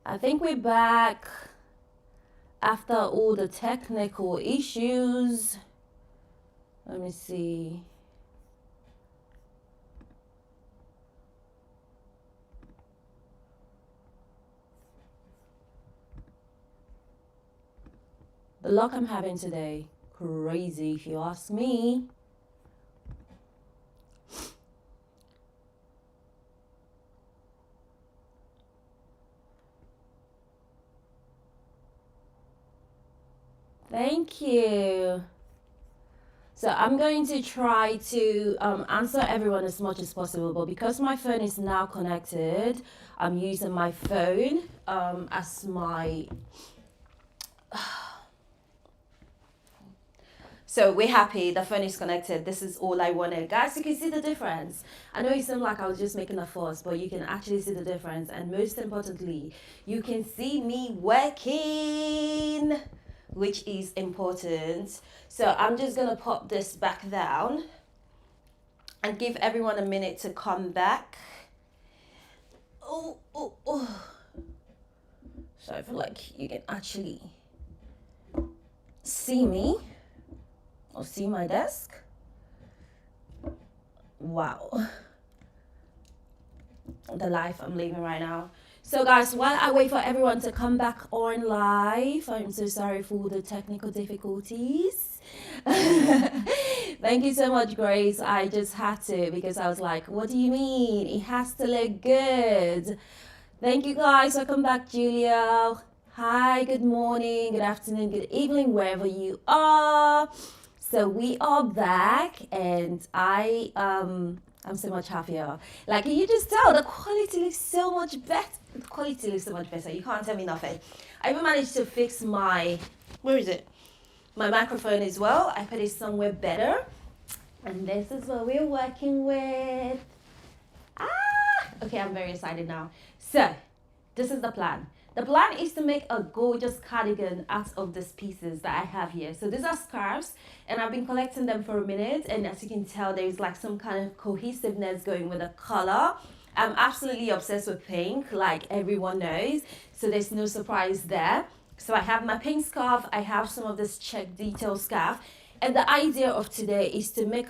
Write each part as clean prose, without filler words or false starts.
I think we're back after all the technical issues. Let me see. The luck I'm having today, crazy if you ask me. Thank you. So I'm going to try to answer everyone as much as possible, but because my phone is now connected, I'm using my phone as my... So we're happy, the phone is connected. This is all I wanted. Guys, you can see the difference. I know it seemed like I was just making a fuss, but you can actually see the difference. And most importantly, you can see me working, which is important. So I'm just gonna pop this back down and give everyone a minute to come back. Oh. So I feel like you can actually see me or see my desk. Wow. The life I'm living right now. So guys, while I wait for everyone to come back on live, I'm so sorry for the technical difficulties. Thank you so much, Grace. I just had to, because I was like, what do you mean? It has to look good. Thank you guys. Welcome back, Julia. Hi, good morning, good afternoon, good evening, wherever you are. So we are back, and I'm so much happier. Like, can you just tell the quality looks so much better? The quality looks so much better. You can't tell me nothing. I even managed to fix my, where is it? My microphone as well. I put it somewhere better. And this is what we're working with. Okay, I'm very excited now. So, this is the plan. The plan is to make a gorgeous cardigan out of these pieces that I have here. So these are scarves, and I've been collecting them for a minute, and as you can tell, there's like some kind of cohesiveness going with the color. I'm absolutely obsessed with pink, like everyone knows, so there's no surprise there. So I have my pink scarf, I have some of this check detail scarf, and the idea of today is to make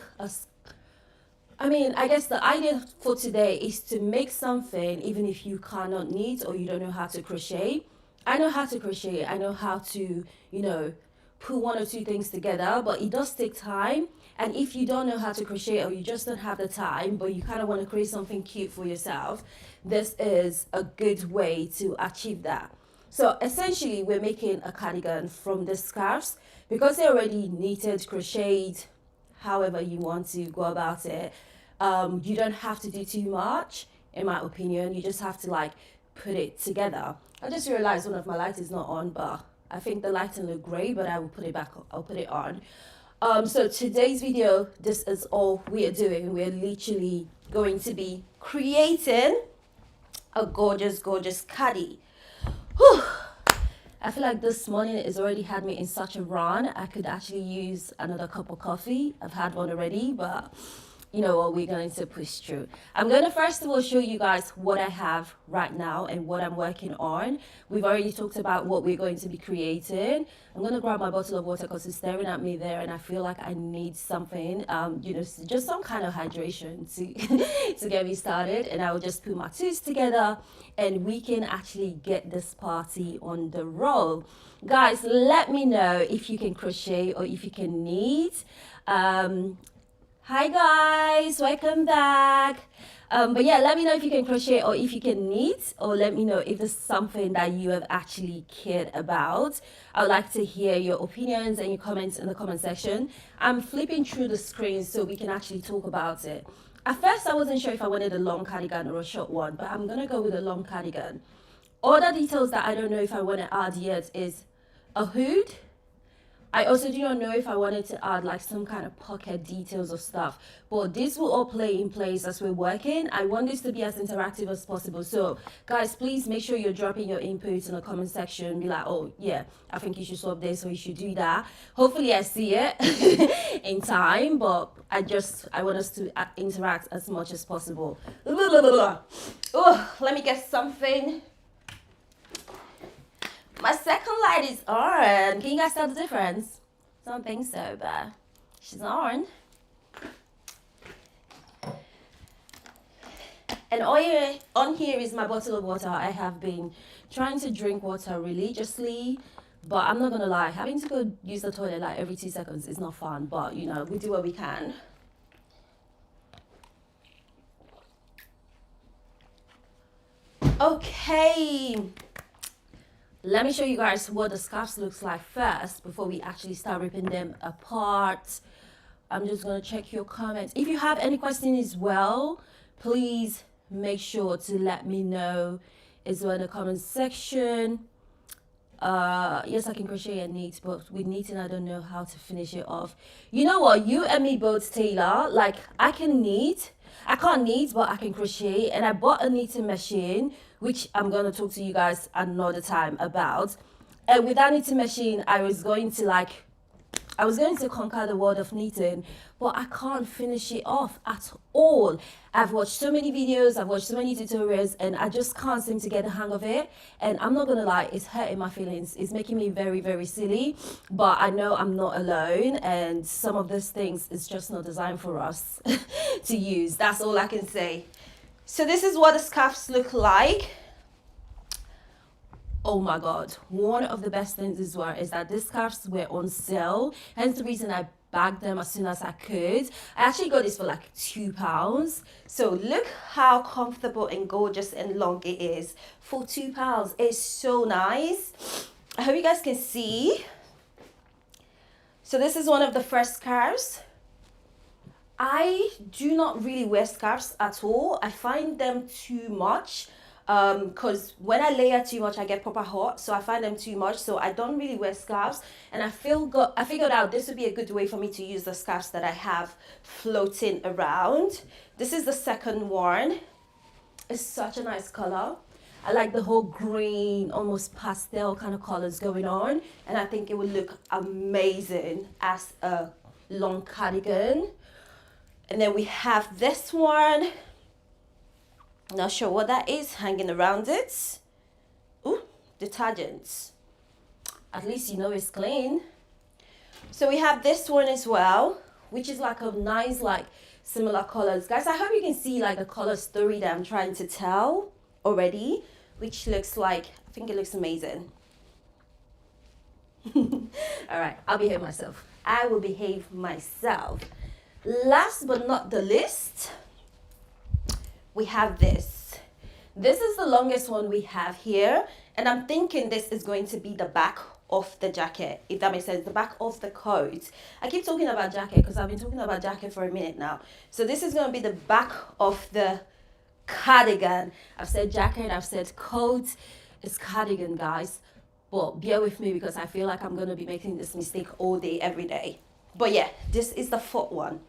I guess the idea for today is to make something even if you cannot knit or you don't know how to crochet. I know how to crochet, I know how to, put one or two things together, but it does take time. And if you don't know how to crochet or you just don't have the time, but you kind of want to create something cute for yourself, this is a good way to achieve that. So essentially, we're making a cardigan from the scarves because they're already knitted, crocheted, however you want to go about it. You don't have to do too much, in my opinion. You just have to like put it together. I just realized one of my lights is not on, but I think the lighting look great, but I will put it back. I'll put it on. So today's video, this is all we are doing. We're literally going to be creating a gorgeous, gorgeous cardi. Whew. I feel like this morning has already had me in such a run. I could actually use another cup of coffee. I've had one already, but you know what, we're going to push through. I'm going to first of all show you guys what I have right now and what I'm working on. We've already talked about what we're going to be creating. I'm going to grab my bottle of water because it's staring at me there, and I feel like I need something, just some kind of hydration to, to get me started. And I will just put my tools together and we can actually get this party on the roll. Guys, let me know if you can crochet or if you can knit. Hi guys, welcome back. But yeah, let me know if you can crochet or if you can knit, or let me know if there's something that you have actually cared about. I would like to hear your opinions and your comments in the comment section. I'm flipping through the screen so we can actually talk about it. At first, I wasn't sure if I wanted a long cardigan or a short one, but I'm gonna go with a long cardigan. Other details that I don't know if I want to add yet is a hood. I also do not know if I wanted to add like some kind of pocket details or stuff, but this will all play in place as we're working. I want this to be as interactive as possible. So guys, please make sure you're dropping your inputs in the comment section. Be like, oh yeah, I think you should swap this or you should do that. Hopefully I see it in time, but I want us to interact as much as possible. Oh, let me get something My second light is on. Can you guys tell the difference? I don't think so, but she's on. And on here is my bottle of water. I have been trying to drink water religiously, but I'm not gonna lie, having to go use the toilet like every 2 seconds is not fun, but you know, we do what we can. Okay, let me show you guys what the scarves looks like first before we actually start ripping them apart. I'm just gonna check your comments. If you have any questions as well, please make sure to let me know as well in the comment section. Yes, I can crochet and knit, but with knitting I don't know how to finish it off. You know what, you and me both, Taylor. Like, I can knit, I can't knit, but I can crochet. And I bought a knitting machine, which I'm gonna talk to you guys another time about. And with that knitting machine, I was going to conquer the world of knitting, but I can't finish it off at all. I've watched so many videos, I've watched so many tutorials, and I just can't seem to get the hang of it. And I'm not gonna lie, it's hurting my feelings. It's making me very, very silly, but I know I'm not alone, and some of these things is just not designed for us to use. That's all I can say. So this is what the scarves look like. Oh my god, one of the best things as well is that these scarves were on sale, hence the reason I bagged them as soon as I could. I actually got this for like £2, so look how comfortable and gorgeous and long it is for £2. It's so nice. I hope you guys can see. So this is one of the first scarves. I do not really wear scarves at all. I find them too much. Because when I layer too much, I get proper hot, so I find them too much, so I don't really wear scarves. And I figured out this would be a good way for me to use the scarves that I have floating around. This is the second one. It's such a nice color. I like the whole green, almost pastel kind of colors going on, and I think it would look amazing as a long cardigan. And then we have this one. Not sure what that is hanging around it. Ooh, detergent. At least you know it's clean. So we have this one as well, which is like a nice, like, similar colors. Guys, I hope you can see like the color story that I'm trying to tell already, which looks like, I think it looks amazing. All right, I'll behave myself. I will behave myself. Last but not the least, we have this. This is the longest one we have here, and I'm thinking this is going to be the back of the jacket, if that makes sense, the back of the coat. I keep talking about jacket because I've been talking about jacket for a minute now. So this is going to be the back of the cardigan. I've said jacket, I've said coat. It's cardigan, guys, but bear with me because I feel like I'm going to be making this mistake all day, every day. But yeah, this is the fourth one.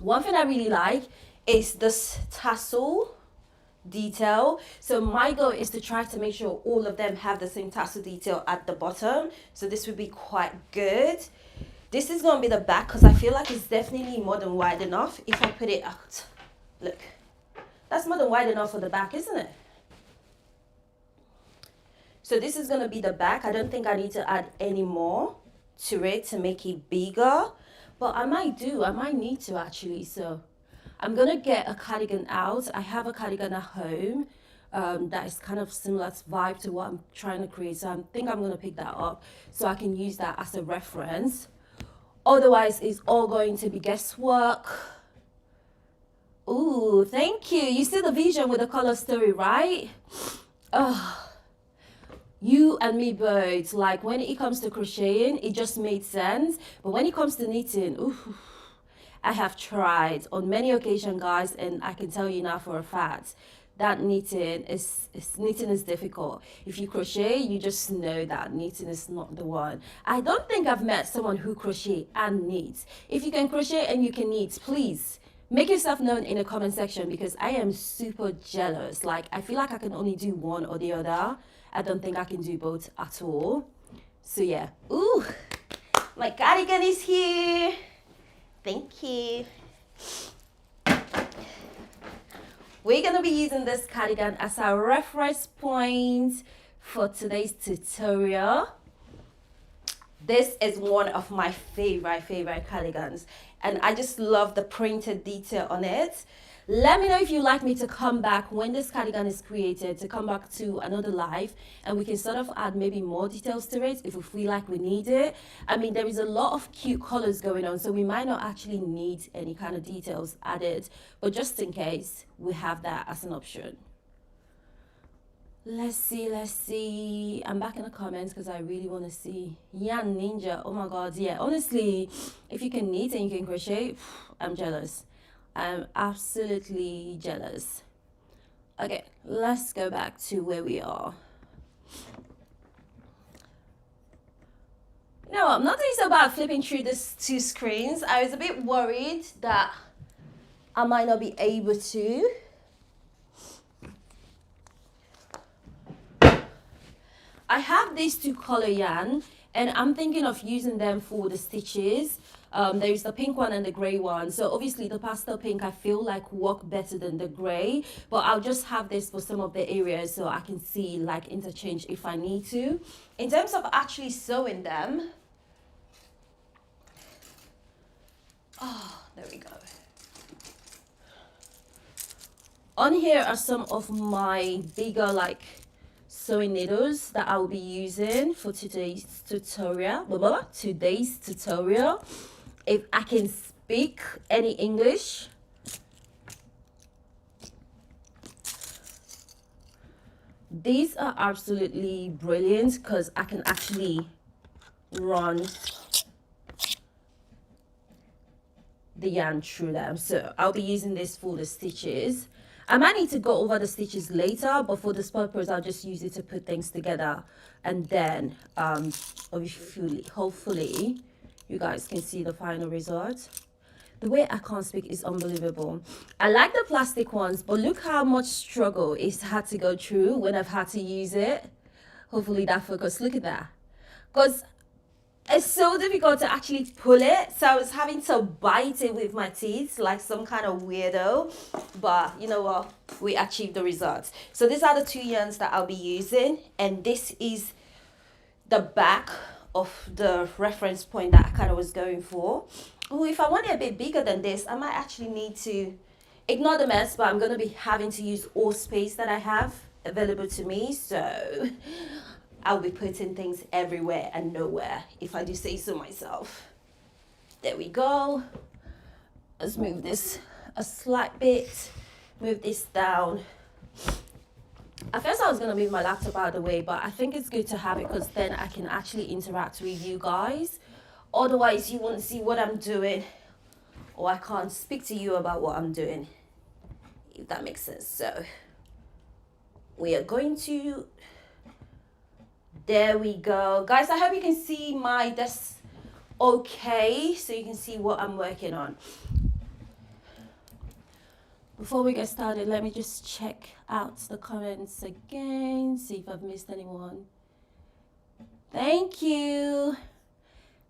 One thing I really like is this tassel detail. So my goal is to try to make sure all of them have the same tassel detail at the bottom. So this would be quite good. This is going to be the back because I feel like it's definitely more than wide enough if I put it out. Look, that's more than wide enough for the back, isn't it? So this is going to be the back. I don't think I need to add any more to it to make it bigger, but I might need to actually. So I'm gonna get a cardigan out. I have a cardigan at home that is kind of similar vibe to what I'm trying to create. So I think I'm gonna pick that up so I can use that as a reference. Otherwise, it's all going to be guesswork. Ooh, thank you. You see the vision with the color story, right? Oh, you and me both. Like, when it comes to crocheting, it just made sense. But when it comes to knitting, ooh, I have tried on many occasions, guys, and I can tell you now for a fact that knitting is difficult. If you crochet, you just know that knitting is not the one. I don't think I've met someone who crochet and knits. If you can crochet and you can knit, please make yourself known in the comment section because I am super jealous. Like, I feel like I can only do one or the other. I don't think I can do both at all. So yeah. Ooh, my cardigan is here. Thank you. We're gonna be using this cardigan as our reference point for today's tutorial. This is one of my favorite cardigans, and I just love the printed detail on it. Let me know if you'd like me to come back when this cardigan is created, to come back to another live, and we can sort of add maybe more details to it if we feel like we need it. I mean, there is a lot of cute colors going on, so we might not actually need any kind of details added, but just in case, we have that as an option. Let's see. I'm back in the comments because I really want to see. Yan Ninja, oh my god, yeah. Honestly, if you can knit and you can crochet, I'm jealous. I'm absolutely jealous. Okay, let's go back to where we are. You know what, I'm not doing so bad flipping through these two screens. I was a bit worried that I might not be able to. I have these two color yarn, and I'm thinking of using them for the stitches. There's the pink one and the gray one. So obviously the pastel pink I feel like work better than the gray, but I'll just have this for some of the areas so I can see like interchange if I need to. In terms of actually sewing them, oh, there we go. On here are some of my bigger like sewing needles that I will be using for today's tutorial. If I can speak any English. These are absolutely brilliant because I can actually run the yarn through them. So I'll be using this for the stitches. I might need to go over the stitches later, but for this purpose, I'll just use it to put things together. And then, hopefully, you guys can see the final result. The way I can't speak is unbelievable. I like the plastic ones, but look how much struggle it's had to go through when I've had to use it. Hopefully that focus, look at that. Because it's so difficult to actually pull it, so I was having to bite it with my teeth like some kind of weirdo, but you know what, we achieved the results. So these are the two yarns that I'll be using, and this is the back of the reference point that I kind of was going for. Oh, if I want it a bit bigger than this, I might actually need to ignore the mess, but I'm going to be having to use all space that I have available to me, so I'll be putting things everywhere and nowhere, if I do say so myself. There we go. Let's move this a slight bit. Move this down. At first I was going to move my laptop out of the way, but I think it's good to have it because then I can actually interact with you guys. Otherwise, you won't see what I'm doing, or I can't speak to you about what I'm doing, if that makes sense. So we are going to... There we go. Guys, I hope you can see my desk okay, so you can see what I'm working on. Before we get started, let me just check out the comments again, see if I've missed anyone. Thank you.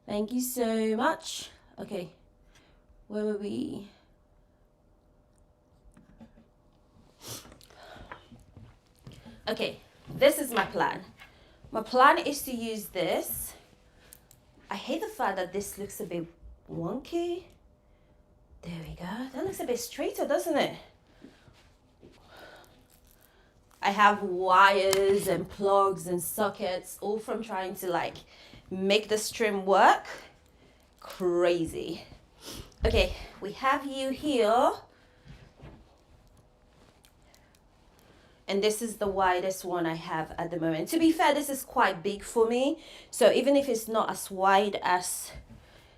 Thank you so much. Okay, where were we? Okay, this is my plan. My plan is to use this. I hate the fact that this looks a bit wonky. There we go. That looks a bit straighter, doesn't it? I have wires and plugs and sockets, all from trying to like make the string work. Crazy. Okay, we have you here. And this is the widest one I have at the moment. To be fair, this is quite big for me. So even if it's not as wide as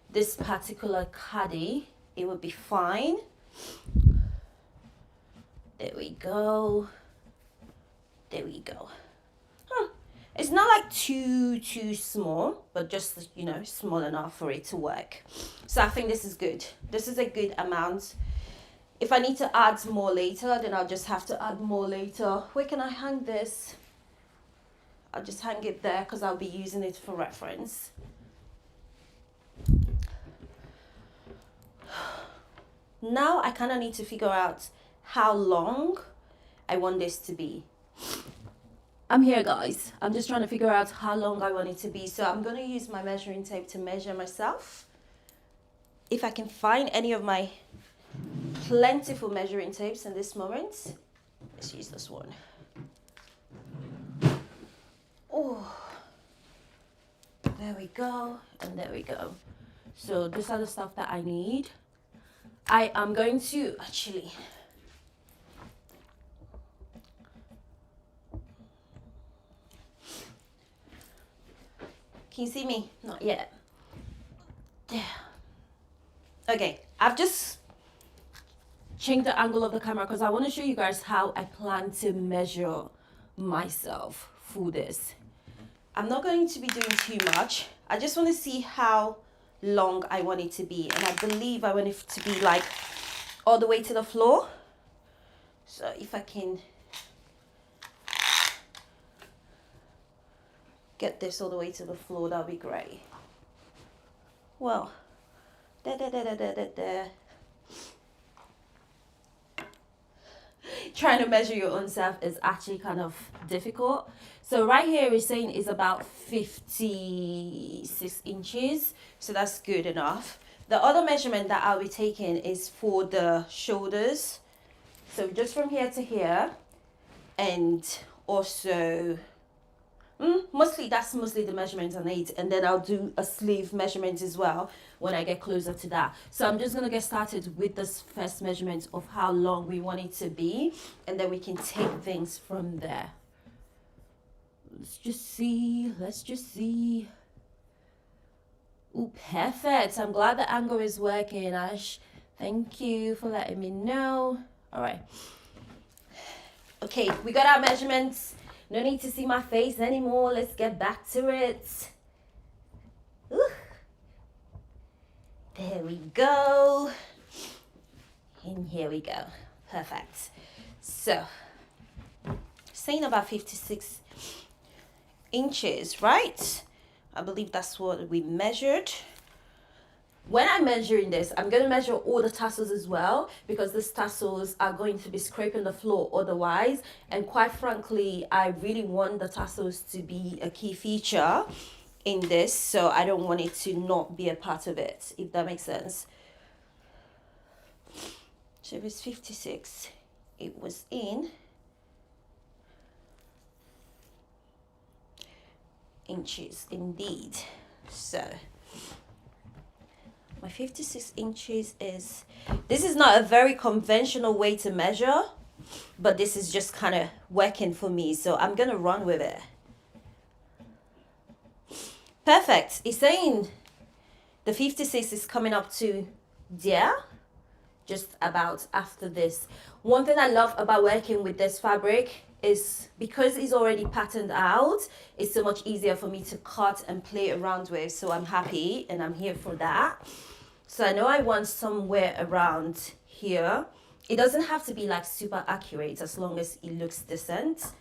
this particular cardi, it would be fine. There we go. There we go. It's not like too small, but just, you know, small enough for it to work. So I think this is good. This is a good amount. If I need to add more later, then I'll just have to add more later. Where can I hang this? I'll just hang it there because I'll be using it for reference. Now I kind of need to figure out how long I want this to be. I'm here, guys. I'm just trying to figure out how long I want it to be. So I'm going to use my measuring tape to measure myself. If I can find any of my plentiful measuring tapes in this moment. Let's use this one. Oh, there we go. And there we go. So these are the stuff that I need. I am going to actually... Can you see me? Not yet. There. Okay, I've just changed the angle of the camera because I want to show you guys how I plan to measure myself for this. I'm not going to be doing too much. I just want to see how long I want it to be. And I believe I want it to be like all the way to the floor. So if I can get this all the way to the floor, that'll be great. Well, trying to measure your own self is actually kind of difficult. So right here is saying is about 56 inches. So that's good enough. The other measurement that I'll be taking is for the shoulders. So just from here to here, and also that's mostly the measurements I need, and then I'll do a sleeve measurement as well when I get closer to that. So I'm just gonna get started with this first measurement of how long we want it to be, and then we can take things from there. Let's just see. Oh, perfect. I'm glad the angle is working, Ash. Thank you for letting me know. All right. Okay, we got our measurements. No need to see my face anymore. Let's get back to it. Ooh. There we go. And here we go. Perfect. So, saying about 56 inches, right? I believe that's what we measured. When I'm measuring this, I'm going to measure all the tassels as well, because these tassels are going to be scraping the floor otherwise. And quite frankly, I really want the tassels to be a key feature in this, so I don't want it to not be a part of it, if that makes sense. So if it's 56, it was in inches indeed. So my 56 inches is, this is not a very conventional way to measure, but this is just kind of working for me, so I'm gonna run with it. Perfect. It's saying the 56 is coming up to there, just about after this. One thing I love about working with this fabric is because it's already patterned out, it's so much easier for me to cut and play around with, so I'm happy and I'm here for that. So I know I want somewhere around here. It doesn't have to be like super accurate as long as it looks decent.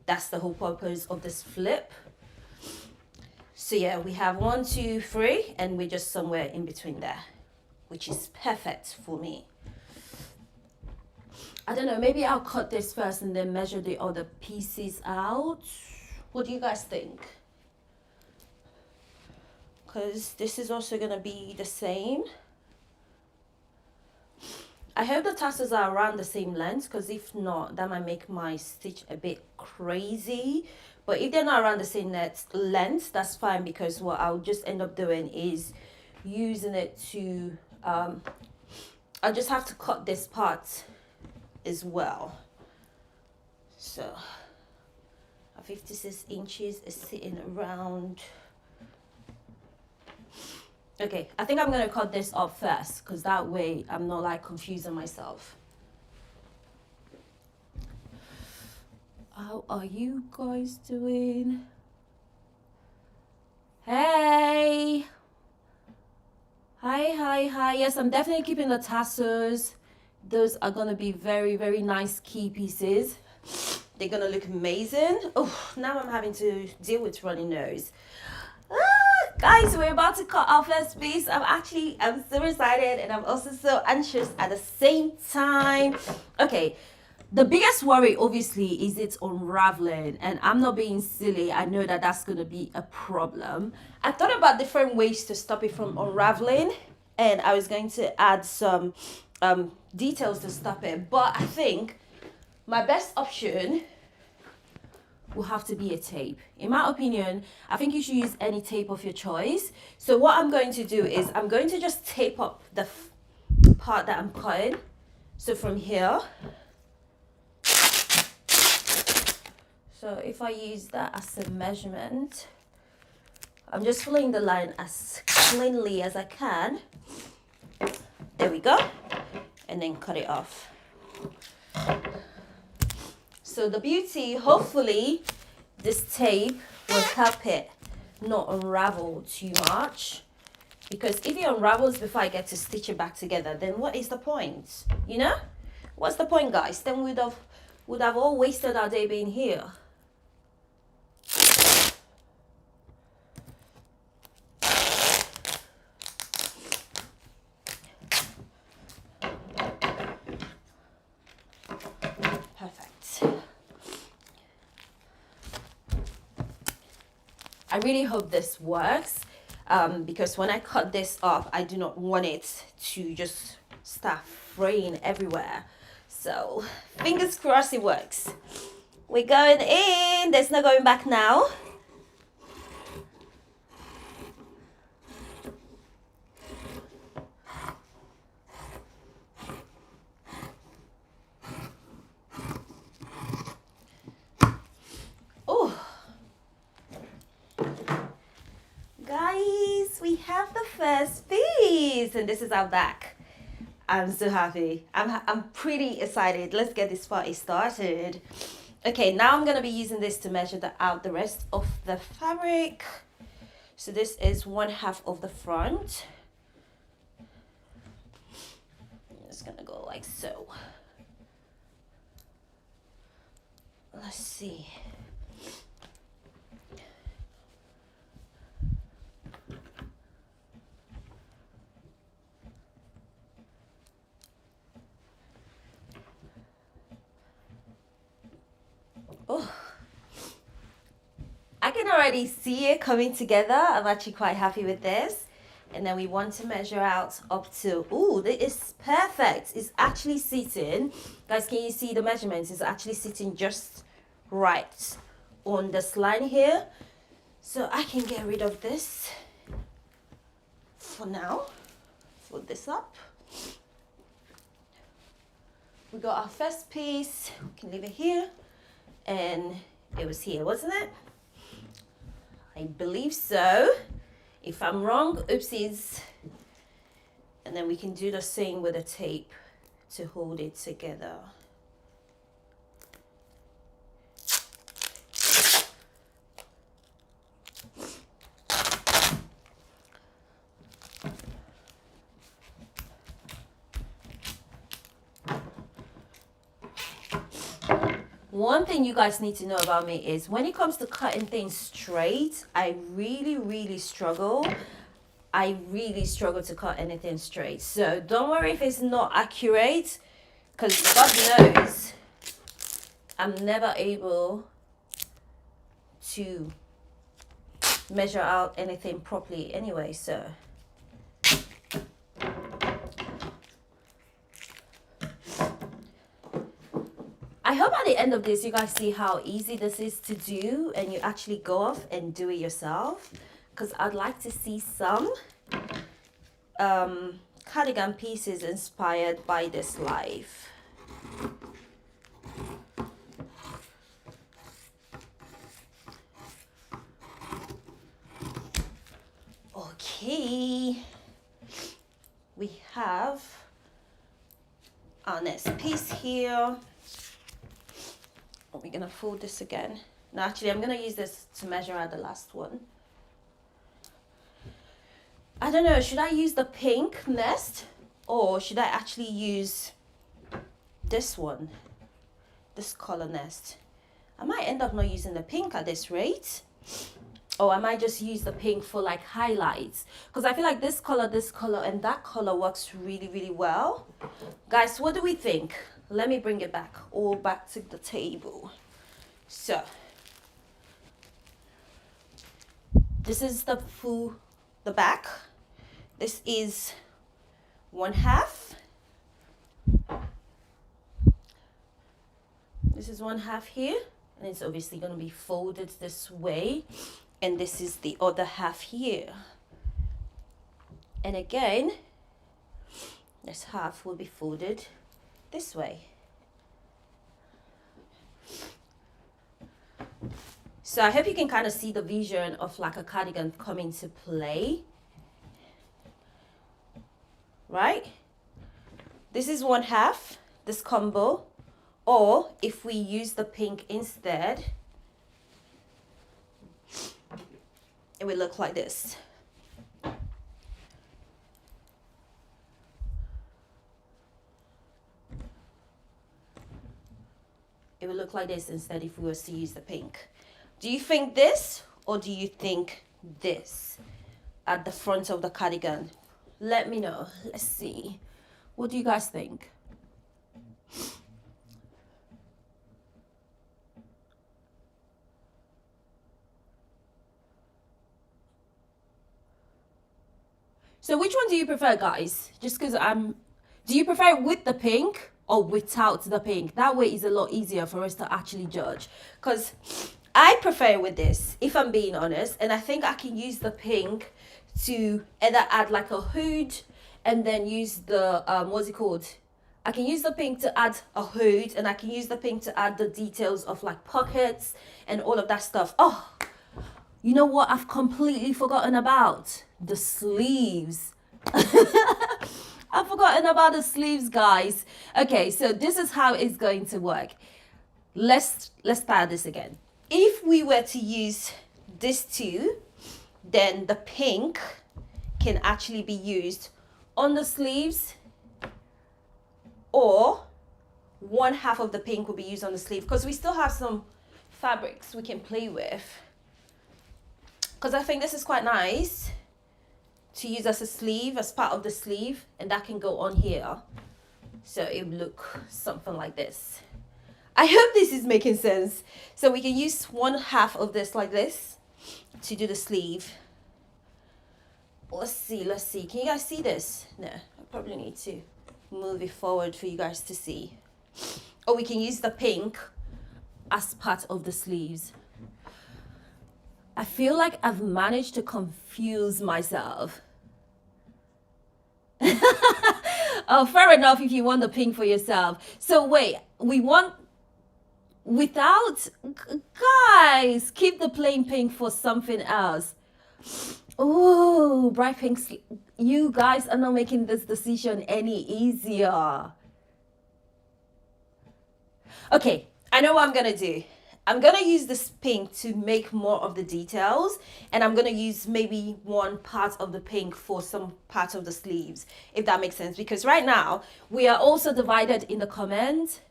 That's the whole purpose of this flip. So yeah, we have 1, 2, 3, and we're just somewhere in between there, which is perfect for me. I don't know, maybe I'll cut this first and then measure the other pieces out. What do you guys think? Because this is also going to be the same. I hope the tassels are around the same length, because if not, that might make my stitch a bit crazy. But if they're not around the same length, that's fine, because what I'll just end up doing is using it to, I'll just have to cut this part as well. So 56 inches is sitting around. Okay, I think I'm going to cut this up first, because that way I'm not like confusing myself. How are you guys doing? Hey! Hi. Yes, I'm definitely keeping the tassels. Those are going to be very, very nice key pieces. They're going to look amazing. Oh, now I'm having to deal with runny nose. Guys, we're about to cut our first piece. I'm so excited, and I'm also so anxious at the same time. Okay, The biggest worry, obviously, is it's unraveling, and I'm not being silly. I know that that's going to be a problem. I thought about different ways to stop it from unraveling, and I was going to add some details to stop it. But I think my best option will have to be a tape. In my opinion, I think you should use any tape of your choice. So what I'm going to do is I'm going to just tape up the part that I'm cutting. So from here. So if I use that as a measurement, I'm just following the line as cleanly as I can. There we go. And then cut it off. So the beauty, hopefully, this tape will help it not unravel too much. Because if it unravels before I get to stitch it back together, then what is the point? You know? What's the point, guys? Then we'd have all wasted our day being here. I really hope this works because when I cut this off, I do not want it to just start fraying everywhere. So fingers crossed it works. We're going in. There's no going back now. Guys, we have the first piece, and this is our back. I'm so happy. I'm pretty excited. Let's get this party started. Okay, now I'm gonna be using this to measure out the rest of the fabric. So this is 1/2 of the front. It's gonna go like so. Let's see. Oh, I can already see it coming together. I'm actually quite happy with this. And then we want to measure out up to, ooh, this is perfect. It's actually sitting. Guys, can you see the measurements? It's actually sitting just right on this line here. So I can get rid of this for now. Fold this up. We got our first piece. We can leave it here. And it was here, wasn't it? I believe so. If I'm wrong, oopsies. And then we can do the same with the tape to hold it together. One thing you guys need to know about me is when it comes to cutting things straight, I really struggle. I really struggle to cut anything straight. So don't worry if it's not accurate, because God knows I'm never able to measure out anything properly anyway, so. I hope at the end of this you guys see how easy this is to do and you actually go off and do it yourself, because I'd like to see some cardigan pieces inspired by this life. Okay, we have our next piece here. We're gonna fold this again. No, actually, I'm gonna use this to measure out the last one. I don't know, should I use the pink nest or should I actually use this one, this color nest? I might end up not using the pink at this rate. Or I might just use the pink for like highlights, because I feel like this color, and that color works really well. Guys, what do we think? let me bring it back, all back to the table. So this is the back. This is 1/2. This is 1/2 here, and it's obviously going to be folded this way, and this is the other half here. And again, this half will be folded this way. So I hope you can kind of see the vision of like a cardigan come into play, right? This is 1/2, this combo, or if we use the pink instead, it will look like this. It will look like this instead if we were to use the pink. Do you think this, or do you think this at the front of the cardigan? Let me know. Let's see. What do you guys think? So which one do you prefer, guys? Just because do you prefer it with the pink or without the pink? That way is a lot easier for us to actually judge. Because I prefer it with this, if I'm being honest. And I think I can use the pink to either add like a hood and then use the, what's it called? I can use the pink to add a hood, and I can use the pink to add the details of like pockets and all of that stuff. Oh, you know what I've completely forgotten about? The sleeves. I've forgotten about the sleeves, guys. Okay, so this is how it's going to work. Let's start this again. If we were to use this two, then the pink can actually be used on the sleeves, or 1/2 of the pink will be used on the sleeve, because we still have some fabrics we can play with. Because I think this is quite nice to use as a sleeve, as part of the sleeve, and that can go on here. So it would look something like this. I hope this is making sense. So we can use 1/2 of this like this to do the sleeve. Let's see. Can you guys see this? No, I probably need to move it forward for you guys to see. Or we can use the pink as part of the sleeves. I feel like I've managed to confuse myself. Oh, fair enough if you want the pink for yourself. So wait, we want without, guys, keep the plain pink for something else. Oh, bright pink. You guys are not making this decision any easier. Okay, I know what I'm gonna do. I'm gonna use this pink to make more of the details, and I'm gonna use maybe one part of the pink for some part of the sleeves, if that makes sense, because right now we are also divided in the comments.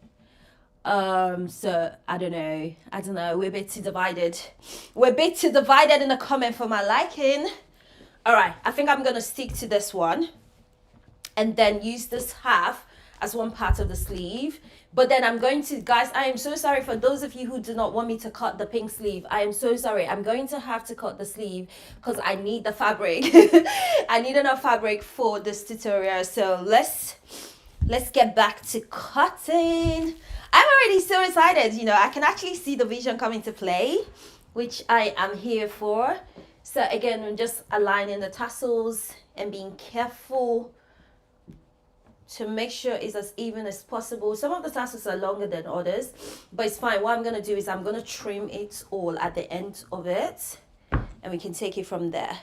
So I don't know, we're a bit too divided in the comment for my liking. All right, I think I'm gonna stick to this one and then use this half as one part of the sleeve. But then I'm going to, guys, I am so sorry for those of you who do not want me to cut the pink sleeve. I am so sorry. I'm going to have to cut the sleeve because I need the fabric. I need enough fabric for this tutorial. So let's get back to cutting. I'm already so excited. You know, I can actually see the vision come into play, which I am here for. So again, I'm just aligning the tassels and being careful to make sure it's as even as possible. Some of the tassels are longer than others, but it's fine. What I'm going to do is I'm going to trim it all at the end of it, and we can take it from there.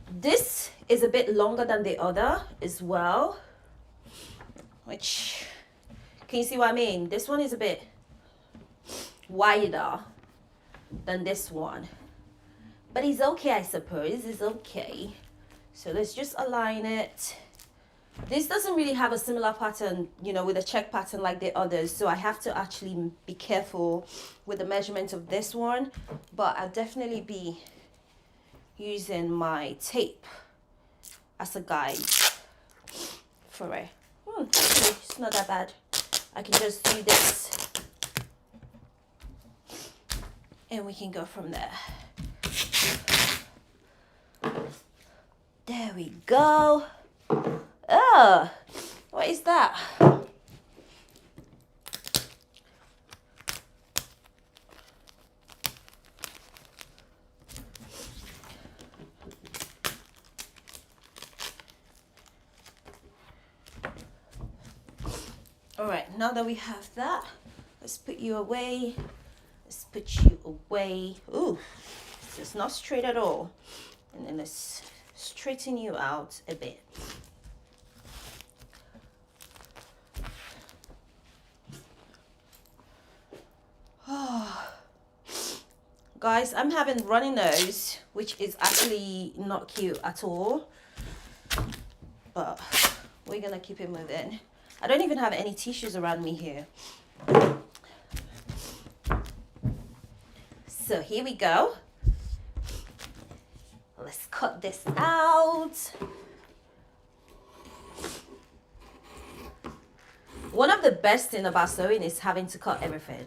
This is a bit longer than the other as well, which, can you see what I mean? This one is a bit wider than this one, but it's okay, I suppose. It's okay. So let's just align it. This doesn't really have a similar pattern, you know, with a check pattern like the others, so I have to actually be careful with the measurement of this one, but I'll definitely be using my tape as a guide for it. it's not that bad. I can just do this and we can go from there. There we go. Oh, what is that? All right, now that we have that, let's put you away. Let's put you away. Ooh, it's not straight at all. And then let's straighten you out a bit. Oh. Guys, I'm having runny nose, which is actually not cute at all. But we're gonna keep it moving. I don't even have any tissues around me here. So here we go. Let's cut this out. One of the best things about sewing is having to cut everything.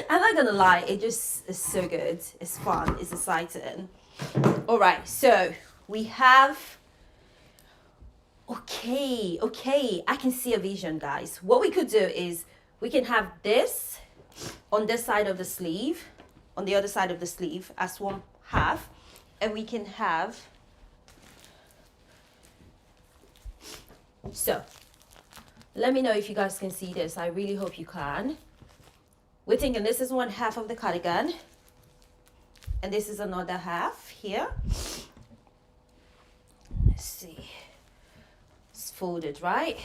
I'm not gonna lie, it just is so good. It's fun, it's exciting. All right, so we have, okay, I can see a vision, guys. What we could do is we can have this on this side of the sleeve, on the other side of the sleeve as one half, and we can have, so let me know if you guys can see this. I really hope you can. We're thinking this is one half of the cardigan and this is another half here. Let's see, it's folded, right?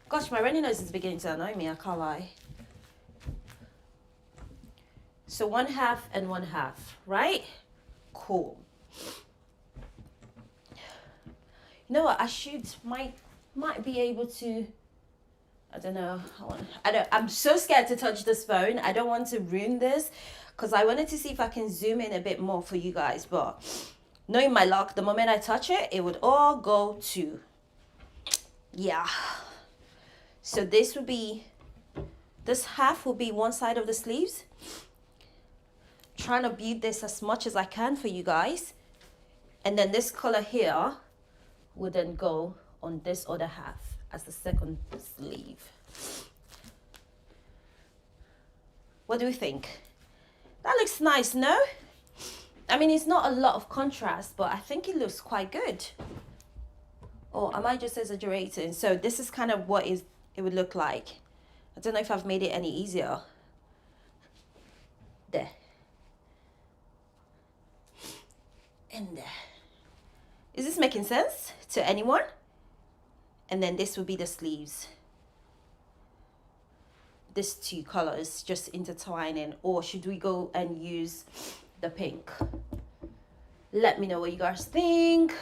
Gosh, my runny nose is beginning to annoy me, I can't lie. So one half and one half, right? Cool. You know what, I might be able to, I don't know, I'm so scared to touch this phone. I don't want to ruin this because I wanted to see if I can zoom in a bit more for you guys, but knowing my luck, the moment I touch it, it would all go to, yeah. So this would be, this half will be one side of the sleeves. Trying to build this as much as I can for you guys. And then this color here would then go on this other half as the second sleeve. What do we think? That looks nice, no? I mean, it's not a lot of contrast, but I think it looks quite good. Or am I just exaggerating? So this is kind of what it would look like. I don't know if I've made it any easier. There. And there. Is this making sense to anyone? And then this will be the sleeves. These two colors just intertwining, or should we go and use the pink? Let me know what you guys think,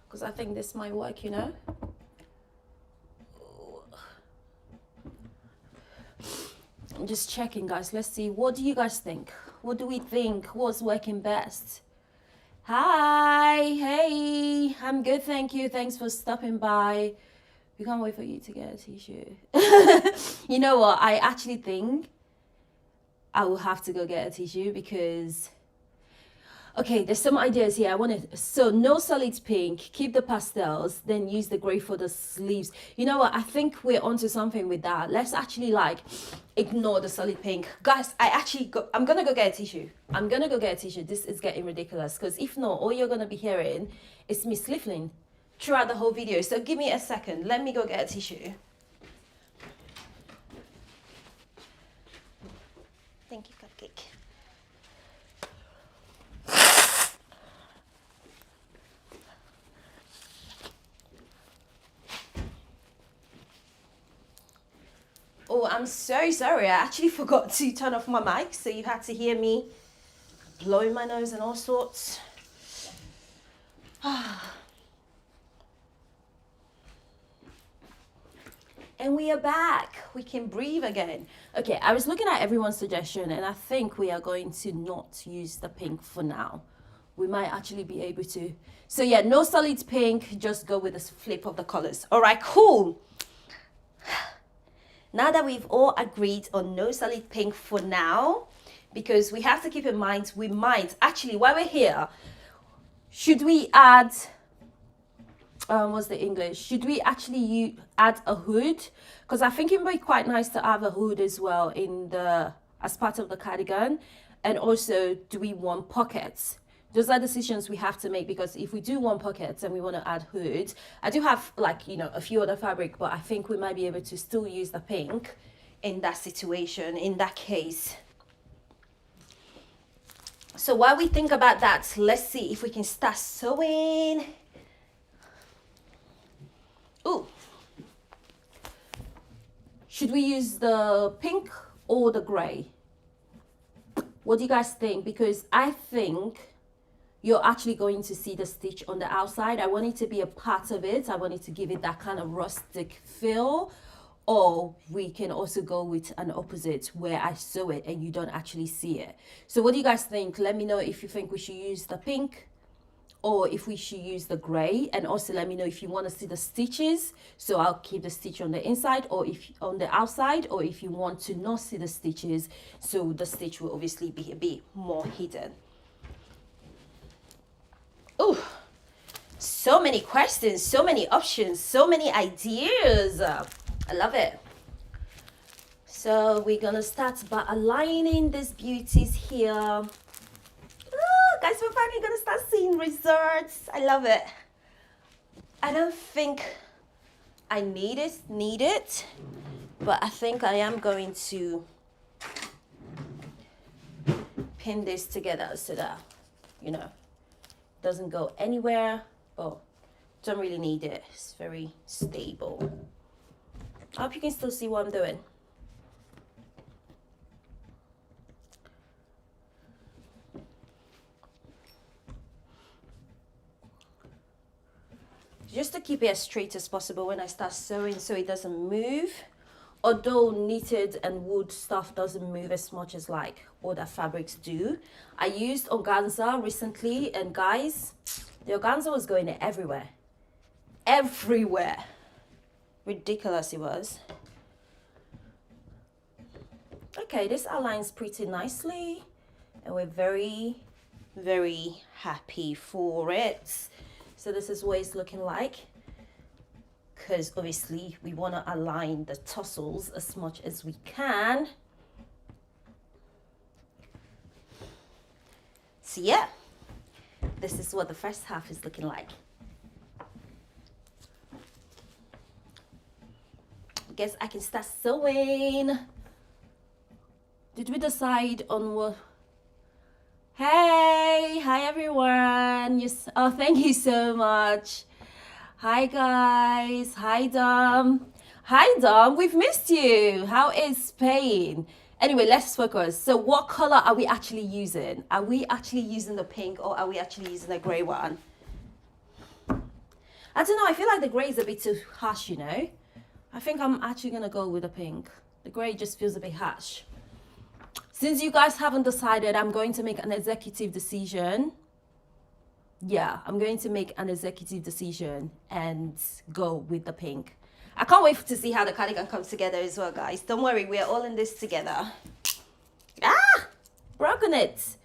because I think this might work, you know. I'm just checking, guys. Let's see, what do you guys think? What do we think? What's working best? Hi, hey, I'm good, thank you. Thanks for stopping by. We can't wait for you to get a t-shirt. You know what? I actually think I will have to go get a t-shirt because, okay, there's some ideas here. I want to, so no solid pink, keep the pastels, then use the gray for the sleeves. You know what? I think we're onto something with that. Let's actually like ignore the solid pink. Guys, I'm gonna go get a t-shirt. I'm gonna go get a t-shirt. This is getting ridiculous because if not, all you're gonna be hearing is me sniffling throughout the whole video. So give me a second. Let me go get a tissue. Thank you, cupcake. Oh, I'm so sorry. I actually forgot to turn off my mic, so you had to hear me blowing my nose and all sorts. And we are back. We can breathe again. Okay, I was looking at everyone's suggestion and I think we are going to not use the pink for now. we might actually be able to. So yeah, no solid pink, just go with the flip of the colors. All right, cool. Now that we've all agreed on no solid pink for now, because we have to keep in mind, we might actually, while we're here, should we add, what's the English? Should we actually add a hood? Because I think it would be quite nice to have a hood as well in the, as part of the cardigan. And also, do we want pockets? Those are decisions we have to make, because if we do want pockets and we want to add hoods, I do have like, you know, a few other fabric, but I think we might be able to still use the pink in that situation, in that case. So while we think about that, let's see if we can start sewing. Ooh. Should we use the pink or the gray? What do you guys think? Because I think you're actually going to see the stitch on the outside. I want it to be a part of it. I want it to give it that kind of rustic feel. Or we can also go with an opposite where I sew it and you don't actually see it. So what do you guys think? Let me know if you think we should use the pink or if we should use the gray. And also let me know if you want to see the stitches. So I'll keep the stitch on the inside or if on the outside, or if you want to not see the stitches. So the stitch will obviously be a bit more hidden. Oh, so many questions, so many options, so many ideas. I love it. So we're gonna start by aligning these beauties here. Oh, guys, we're finally gonna start seeing results. I love it. I don't think I need it, but I think I am going to pin this together so that, you know, doesn't go anywhere. Oh, don't really need it. It's very stable. I hope you can still see what I'm doing. Just to keep it as straight as possible when I start sewing so it doesn't move. Although knitted and wool stuff doesn't move as much as like other fabrics do. I used organza recently, and guys, the organza was going everywhere. Everywhere. Ridiculous it was. Okay, this aligns pretty nicely and we're very, very happy for it. So this is what it's looking like, because obviously we want to align the tassels as much as we can. So yeah, this is what the first half is looking like. I guess I can start sewing. Did we decide on what? Hey, hi everyone. Yes, oh, thank you so much. Hi guys. Hi Dom. Hi Dom, we've missed you. How is Spain? Anyway, let's focus. So what color are we actually using? Are we actually using the pink or are we actually using the gray one? I don't know, I feel like the gray is a bit too harsh, you know? I think I'm actually gonna go with the pink. The gray just feels a bit harsh. Since you guys haven't decided, I'm going to make an executive decision. Yeah, I'm going to make an executive decision and go with the pink. I can't wait to see how the cardigan comes together as well, guys. Don't worry, we're all in this together. Ah, broken it.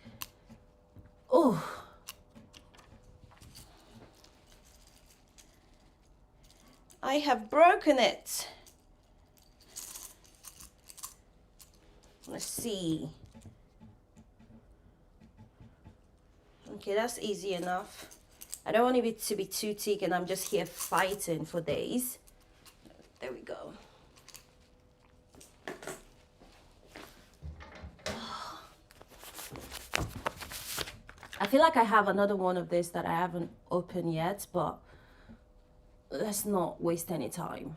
Oh. I have broken it. Let's see. Okay, that's easy enough. I don't want it to be too thick and I'm just here fighting for days. There we go. I feel like I have another one of this that I haven't opened yet, but let's not waste any time.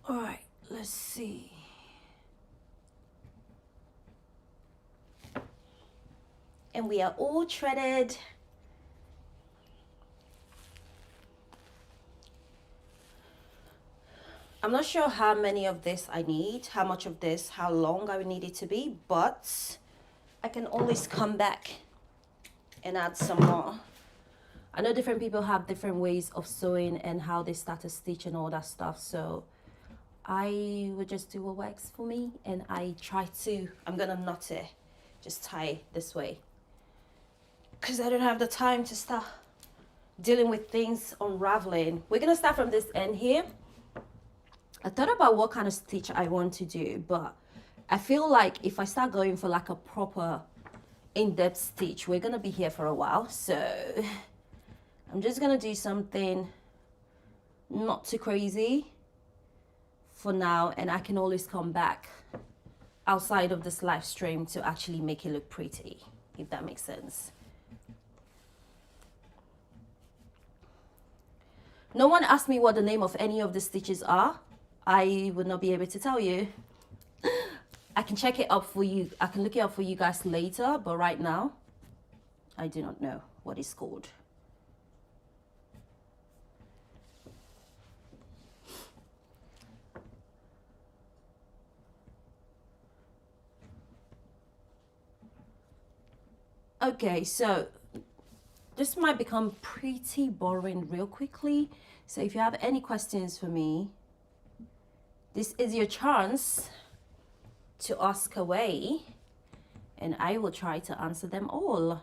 All right, let's see. And we are all threaded. I'm not sure how many of this I need, how much of this, how long I would need it to be, but I can always come back and add some more. I know different people have different ways of sewing and how they start a stitch and all that stuff, so I would just do what works for me, and I'm gonna knot it, just tie this way, because I don't have the time to start dealing with things unraveling. We're gonna start from this end here. I thought about what kind of stitch I want to do, but I feel like if I start going for like a proper in-depth stitch, we're gonna be here for a while, so I'm just gonna do something not too crazy for now, and I can always come back outside of this live stream to actually make it look pretty, if that makes sense. No one asked me what the name of any of the stitches are. I would not be able to tell you. I can check it up for you. I can look it up for you guys later, but right now, I do not know what it's called. Okay, so this might become pretty boring real quickly. So if you have any questions for me, this is your chance to ask away, and I will try to answer them all.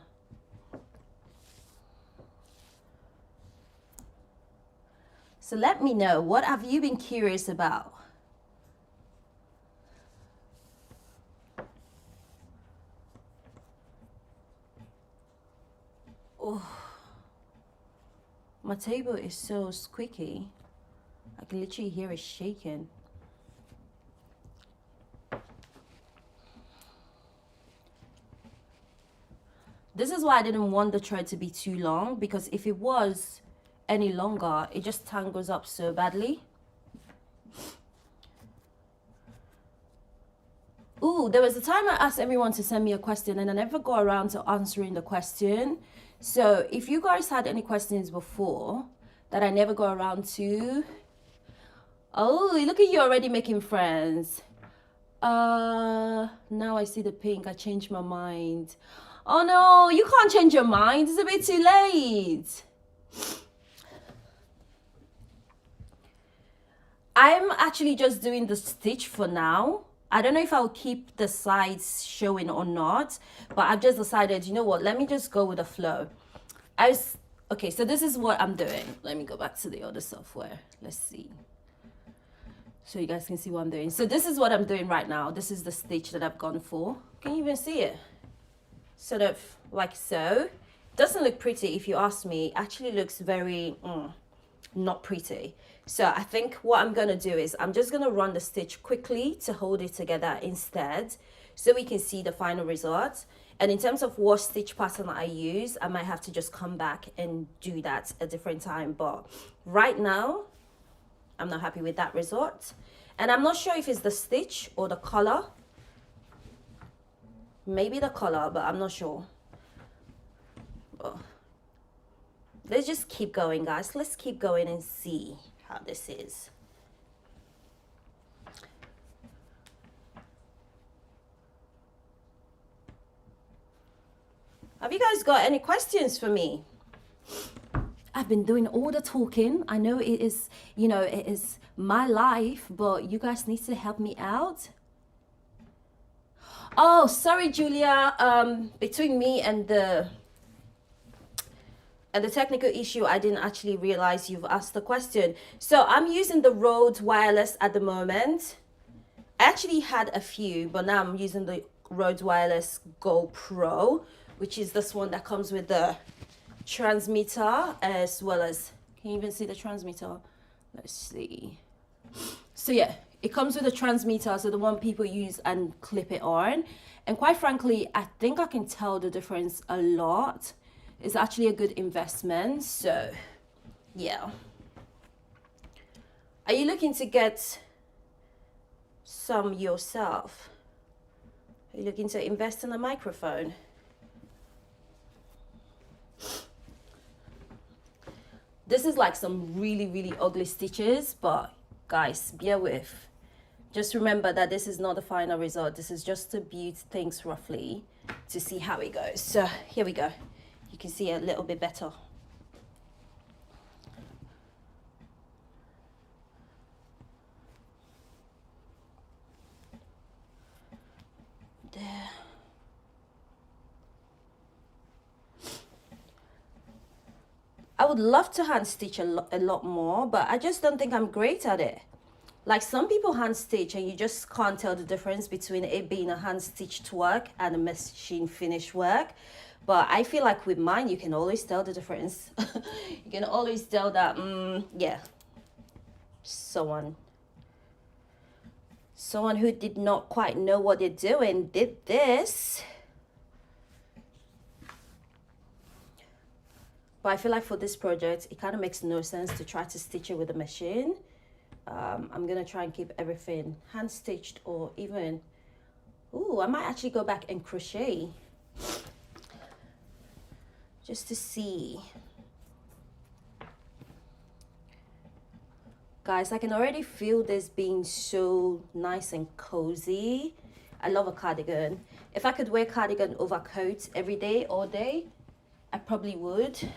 So let me know, what have you been curious about? Oh, my table is so squeaky. I can literally hear it shaking. This is why I didn't want the thread to be too long, because if it was any longer, it just tangles up so badly. Ooh, there was a time I asked everyone to send me a question and I never got around to answering the question. So if you guys had any questions before that I never got around to, oh, look at you already making friends. Now I see the pink. I changed my mind. Oh no, you can't change your mind. It's a bit too late. I'm actually just doing the stitch for now. I don't know if I'll keep the sides showing or not, but I've just decided, you know what, let me just go with the flow. Okay, so this is what I'm doing. Let me go back to the other software. Let's see. So you guys can see what I'm doing. So this is what I'm doing right now. This is the stitch that I've gone for. Can you even see it? Sort of like so. Doesn't look pretty if you ask me. It actually looks very not pretty. So I think what I'm gonna do is I'm just gonna run the stitch quickly to hold it together instead, so we can see the final result. And in terms of what stitch pattern I use, I might have to just come back and do that a different time. But right now, I'm not happy with that result. And I'm not sure if it's the stitch or the color. Maybe the color, but I'm not sure. But let's just keep going, guys. Let's keep going and see how this is. Have you guys got any questions for me? I've been doing all the talking. I know it is, you know, it is my life, but you guys need to help me out. Oh, sorry, Julia. Between me and the technical issue, I didn't actually realize you've asked the question. So I'm using the Rode Wireless at the moment. I actually had a few, but now I'm using the Rode Wireless Go Pro, which is this one that comes with the transmitter, as well as, can you even see the transmitter? Let's see. So yeah, it comes with a transmitter, so the one people use and clip it on. And quite frankly, I think I can tell the difference a lot. It's actually a good investment, so yeah. Are you looking to get some yourself? Are you looking to invest in a microphone? This is like some really, really ugly stitches, but guys, bear with. Just remember that this is not the final result. This is just to build things roughly to see how it goes. So here we go. You can see a little bit better. There. I would love to hand stitch a lot more, but I just don't think I'm great at it. Like some people hand stitch and you just can't tell the difference between it being a hand stitched work and a machine finished work. But I feel like with mine, you can always tell the difference. You can always tell that, yeah, someone who did not quite know what they're doing did this. But I feel like for this project, it kind of makes no sense to try to stitch it with a machine. I'm going to try and keep everything hand stitched, or even, ooh, I might actually go back and crochet just to see. Guys, I can already feel this being so nice and cozy. I love a cardigan. If I could wear cardigan over coats every day, all day, I probably would.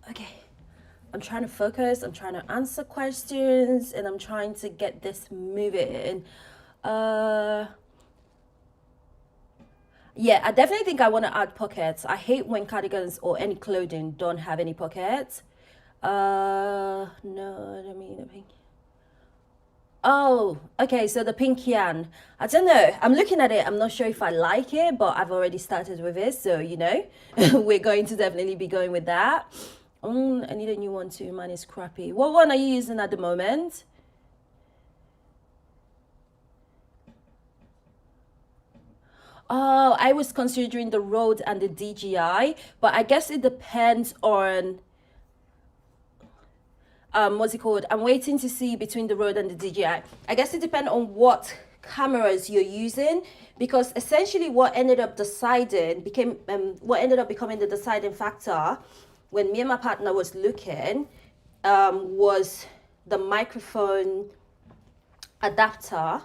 Okay, I'm trying to focus, I'm trying to answer questions, and I'm trying to get this moving. Yeah, I definitely think I want to add pockets. I hate when cardigans or any clothing don't have any pockets. No, I don't mean the pink. Oh, okay, so the pink yarn. I don't know. I'm looking at it. I'm not sure if I like it, but I've already started with it. So, you know, we're going to definitely be going with that. I need a new one too. Mine is crappy. What one are you using at the moment? Oh, I was considering the Rode and the DJI, but I guess it depends on what's it called? I'm waiting to see between the Rode and the DJI. I guess it depends on what cameras you're using, because essentially what ended up becoming the deciding factor when me and my partner was looking was the microphone adapter,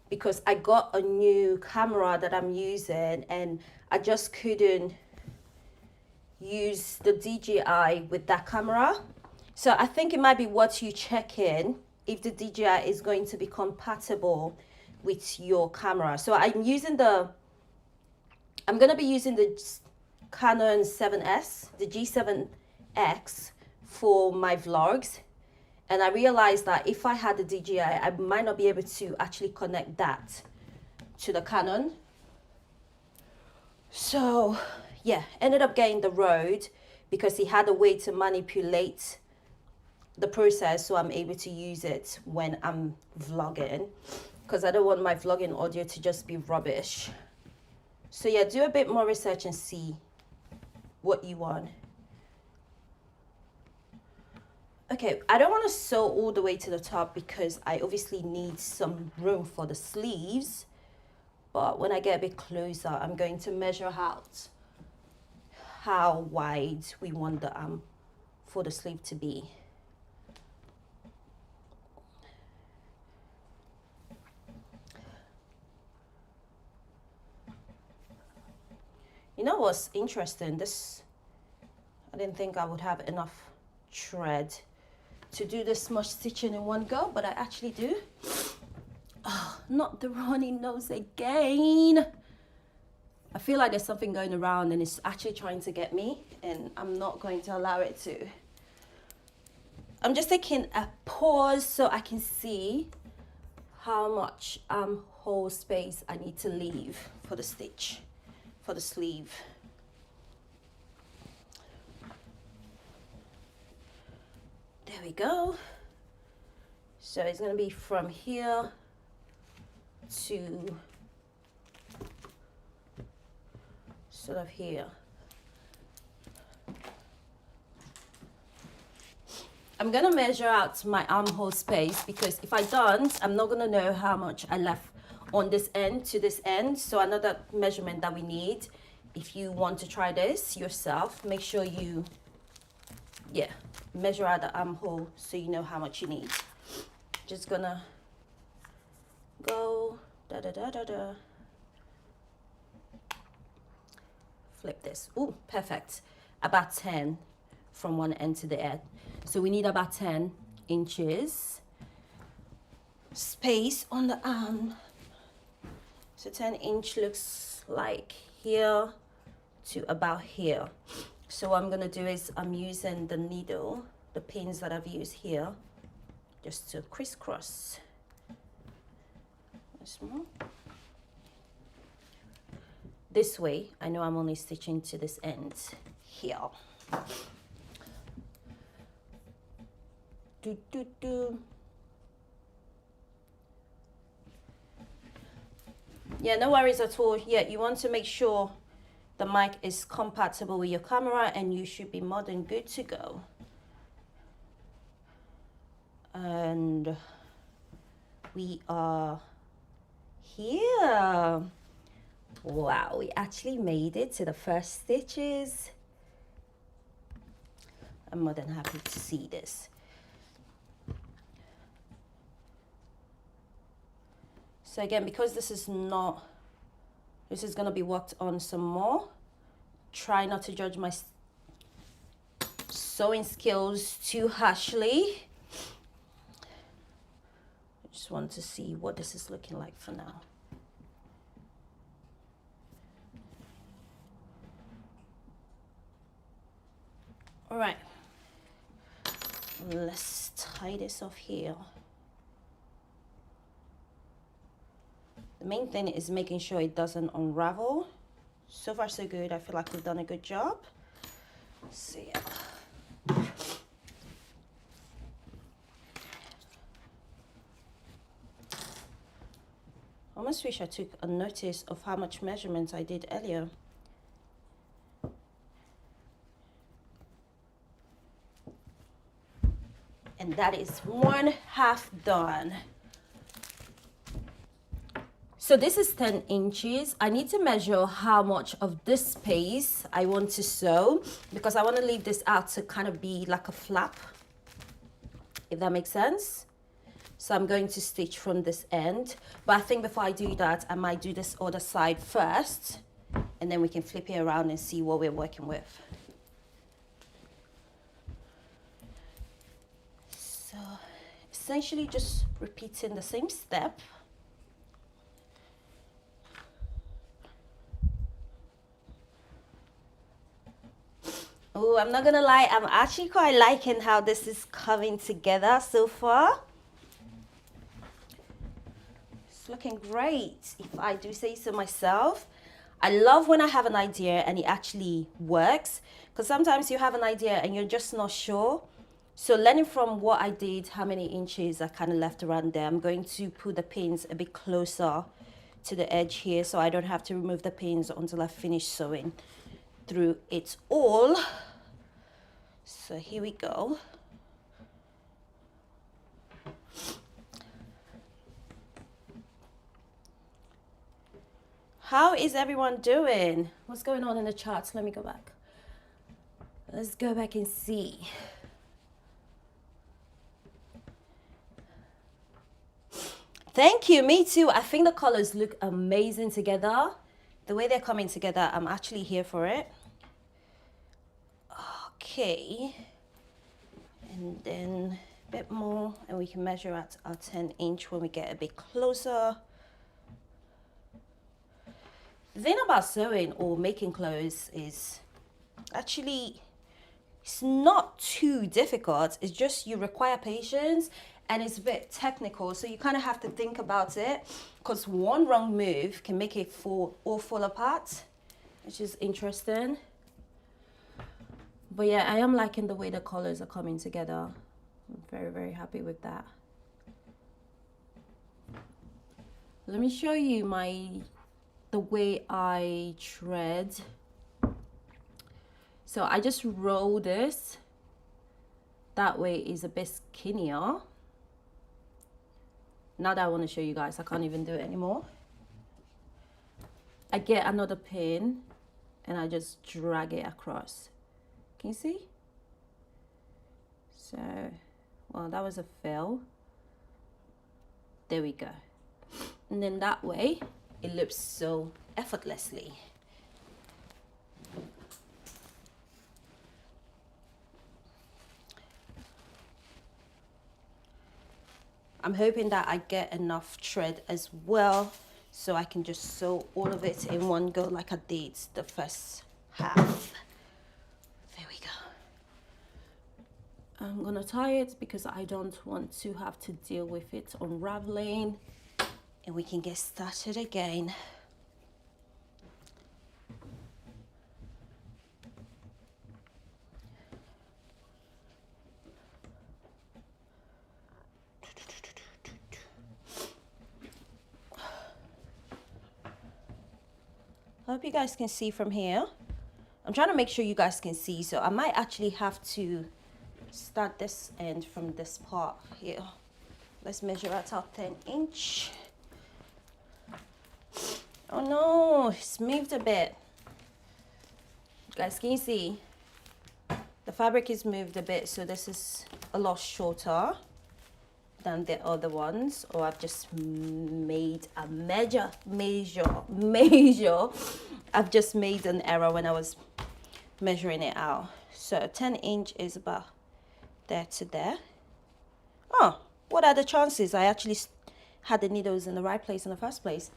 because I got a new camera that I'm using and I just couldn't use the DJI with that camera. So I think it might be worth you checking if the DJI is going to be compatible with your camera. So I'm going to be using the Canon 7S, the G7X for my vlogs. And I realized that if I had the DJI, I might not be able to actually connect that to the Canon. So yeah, ended up getting the Rode because he had a way to manipulate the process so I'm able to use it when I'm vlogging, because I don't want my vlogging audio to just be rubbish. So yeah, do a bit more research and see what you want. Okay, I don't want to sew all the way to the top because I obviously need some room for the sleeves. But when I get a bit closer, I'm going to measure out how wide we want the for the sleeve to be. You know what's interesting? I didn't think I would have enough thread to do this much stitching in one go, but I actually do. Oh, not the runny nose again. I feel like there's something going around and it's actually trying to get me, and I'm not going to allow it to. I'm just taking a pause so I can see how much hole space I need to leave for the stitch, for the sleeve. There we go. So it's going to be from here to sort of here. I'm going to measure out my armhole space, because if I don't, I'm not going to know how much I left on this end to this end. So another measurement that we need if you want to try this yourself, make sure you, yeah, measure out the armhole so you know how much you need. Just gonna go da da da da da. Flip this. Oh, perfect. About 10 from one end to the end. So we need about 10 inches space on the arm. So 10-inch looks like here to about here. So what I'm gonna do is I'm using the needle, the pins that I've used here, just to crisscross. More. This way, I know I'm only stitching to this end here. Do, do, do. Yeah, no worries at all. Yeah, you want to make sure the mic is compatible with your camera and you should be more than good to go. And we are here. Wow, we actually made it to the first stitches. I'm more than happy to see this. So again, because this is going to be worked on some more, try not to judge my sewing skills too harshly. I just want to see what this is looking like for now. All right, let's tie this off here. The main thing is making sure it doesn't unravel. So far so good. I feel like we've done a good job. So yeah. I almost wish I took a notice of how much measurements I did earlier. And that is 1/2 done. So this is 10 inches. I need to measure how much of this space I want to sew because I want to leave this out to kind of be like a flap, if that makes sense. So I'm going to stitch from this end, but I think before I do that, I might do this other side first, and then we can flip it around and see what we're working with. So essentially just repeating the same step. Oh, I'm not gonna lie, I'm actually quite liking how this is coming together so far. It's looking great, if I do say so myself. I love when I have an idea and it actually works, because sometimes you have an idea and you're just not sure. So learning from what I did, how many inches I kind of left around there, I'm going to put the pins a bit closer to the edge here so I don't have to remove the pins until I finish sewing through it all. So here we go. How is everyone doing? What's going on in the charts? Let me go back. Let's go back and see. Thank you, me too. I think the colors look amazing together. The way they're coming together, I'm actually here for it. Okay. And then a bit more, and we can measure at our 10-inch when we get a bit closer. The thing about sewing or making clothes is actually, it's not too difficult. It's just you require patience and it's a bit technical. So you kind of have to think about it because one wrong move can make it fall apart, which is interesting. But yeah, I am liking the way the colors are coming together. I'm very, very happy with that. Let me show you the way I thread. So I just roll this. That way is a bit skinnier. Now that I want to show you guys, I can't even do it anymore. I get another pin and I just drag it across. Can you see? So, well, that was a fail. There we go. And then that way it looks so effortlessly. I'm hoping that I get enough thread as well, so I can just sew all of it in one go like I did the first half. There we go. I'm gonna tie it because I don't want to have to deal with it unraveling, and we can get started again. I hope you guys can see from here. I'm trying to make sure you guys can see, so I might actually have to start this end from this part here. Let's measure out our 10-inch. Oh no, it's moved a bit. Guys, can you see? The fabric is moved a bit, so this is a lot shorter than the other ones, or I've just made a major I've just made an error when I was measuring it out. So 10-inch is about there to there. Oh, what are the chances I actually had the needles in the right place in the first place?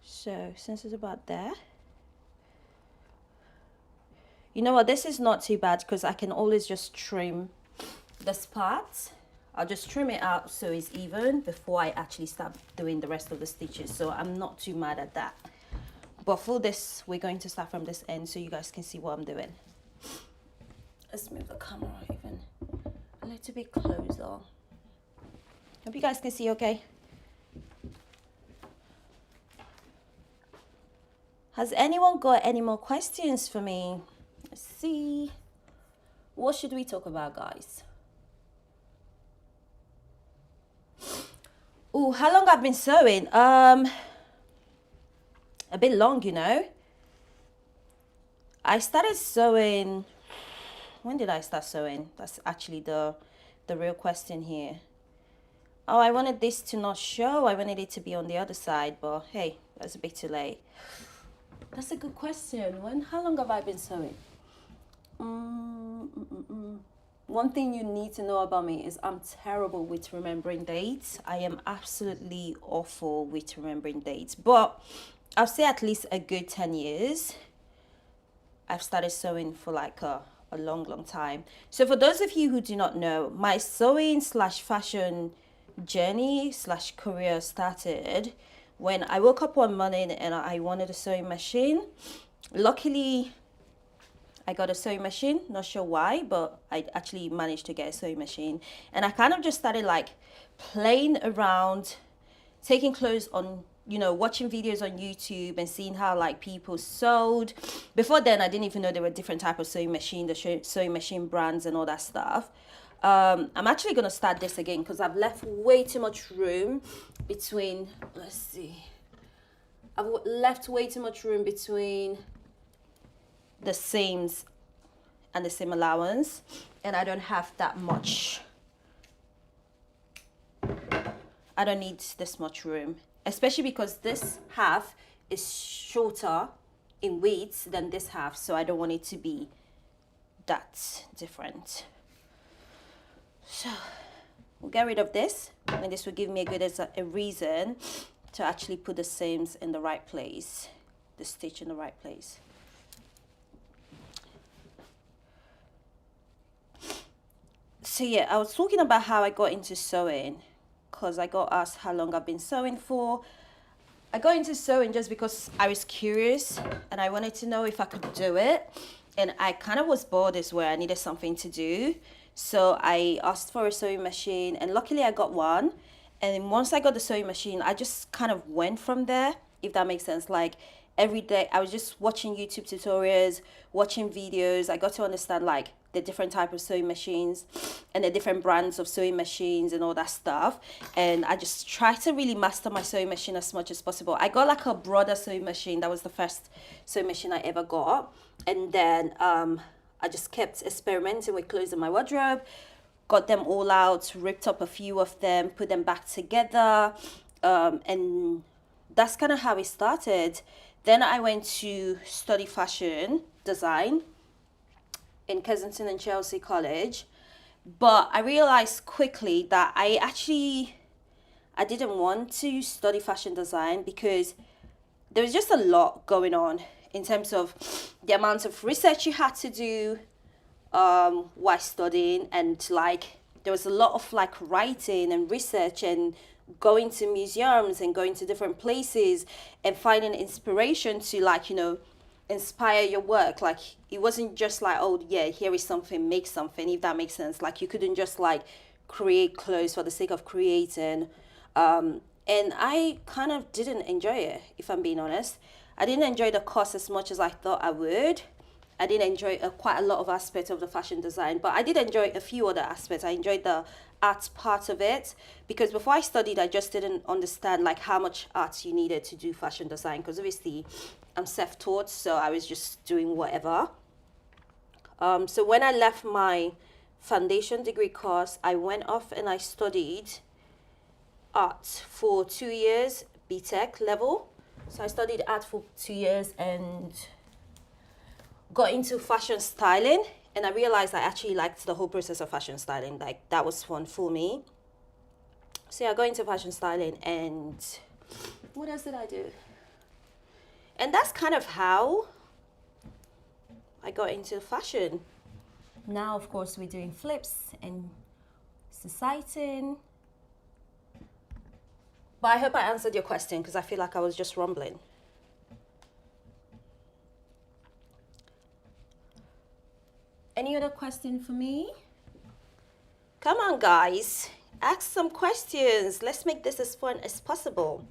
So since it's about there, you know what, this is not too bad because I can always just trim this part. I'll just trim it out so it's even before I actually start doing the rest of the stitches, so I'm not too mad at that. But for this, we're going to start from this end so you guys can see what I'm doing. Let's move the camera even a little bit closer. Hope you guys can see okay. Has anyone got any more questions for me? Let's see. What should we talk about, guys? Oh, how long I've been sewing? A bit long, you know. I started sewing. When did I start sewing? That's actually the real question here. Oh, I wanted this to not show. I wanted it to be on the other side, but hey, that's a bit too late. That's a good question. How long have I been sewing? One thing you need to know about me is I'm terrible with remembering dates. I am absolutely awful with remembering dates. But I'll say at least a good 10 years. I've started sewing for like a long time. So for those of you who do not know, my sewing / fashion journey / career started when I woke up one morning and I wanted a sewing machine. Luckily, I got a sewing machine, not sure why, but I actually managed to get a sewing machine. And I kind of just started like playing around, taking clothes on, you know, watching videos on YouTube and seeing how like people sewed. Before then, I didn't even know there were different types of sewing machine, the sewing machine brands and all that stuff. I'm actually going to start this again because I've left way too much room between, let's see. I've left way too much room between the seams and the seam allowance, and I don't have that much. I don't need this much room, especially because this half is shorter in width than this half, so I don't want it to be that different. So we'll get rid of this, and this will give me a reason to actually put the seams in the right place, the stitch in the right place. So yeah, I was talking about how I got into sewing because I got asked how long I've been sewing for. I got into sewing just because I was curious and I wanted to know if I could do it. And I kind of was bored as well. I needed something to do. So I asked for a sewing machine and luckily I got one. And once I got the sewing machine, I just kind of went from there, if that makes sense. Like every day I was just watching YouTube tutorials, watching videos. I got to understand like the different type of sewing machines and the different brands of sewing machines and all that stuff. And I just try to really master my sewing machine as much as possible. I got like a broader sewing machine. That was the first sewing machine I ever got. And then I just kept experimenting with clothes in my wardrobe, got them all out, ripped up a few of them, put them back together. And that's kind of how it started. Then I went to study fashion design in Kensington and Chelsea College. But I realized quickly that I didn't want to study fashion design because there was just a lot going on in terms of the amount of research you had to do while studying, and like there was a lot of like writing and research and going to museums and going to different places and finding inspiration to, like, you know, inspire your work. Like it wasn't just like, oh yeah, here is something, make something, if that makes sense. Like you couldn't just like create clothes for the sake of creating. And I kind of didn't enjoy it, if I'm being honest. I didn't enjoy the course as much as I thought I would. I didn't enjoy quite a lot of aspects of the fashion design, but I did enjoy a few other aspects. I enjoyed the art part of it, because before I studied, I just didn't understand like how much art you needed to do fashion design, because obviously I'm self-taught, so I was just doing whatever. So when I left my foundation degree course, I went off and I studied art for 2 years, BTech level. So I studied art for 2 years and got into fashion styling, and I realized I actually liked the whole process of fashion styling. Like that was fun for me. So yeah, I got into fashion styling, and what else did I do? And that's kind of how I got into fashion. Now, of course, we're doing flips and societing. But I hope I answered your question, because I feel like I was just rambling. Any other question for me? Come on, guys. Ask some questions. Let's make this as fun as possible.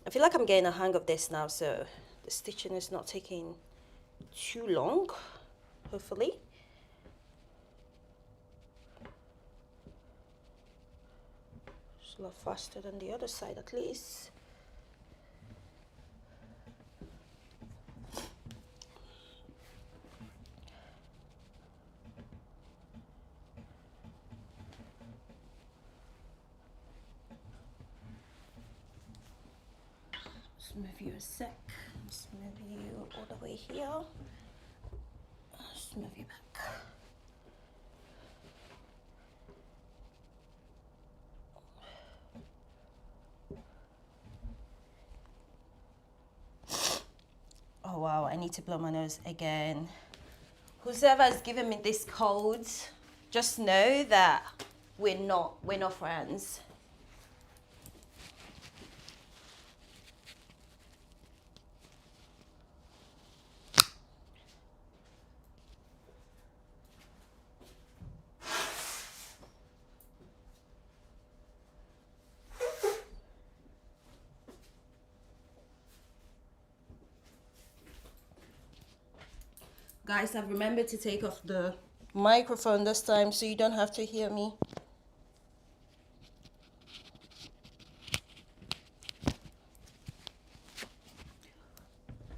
I feel like I'm getting a hang of this now, so the stitching is not taking too long, hopefully. It's a lot faster than the other side, at least. Let's move you a sec. Let's move you all the way here. Let's move you back. Oh wow, I need to blow my nose again. Whoever has given me this code, just know that we're not friends. Guys, I've remembered to take off the microphone this time so you don't have to hear me.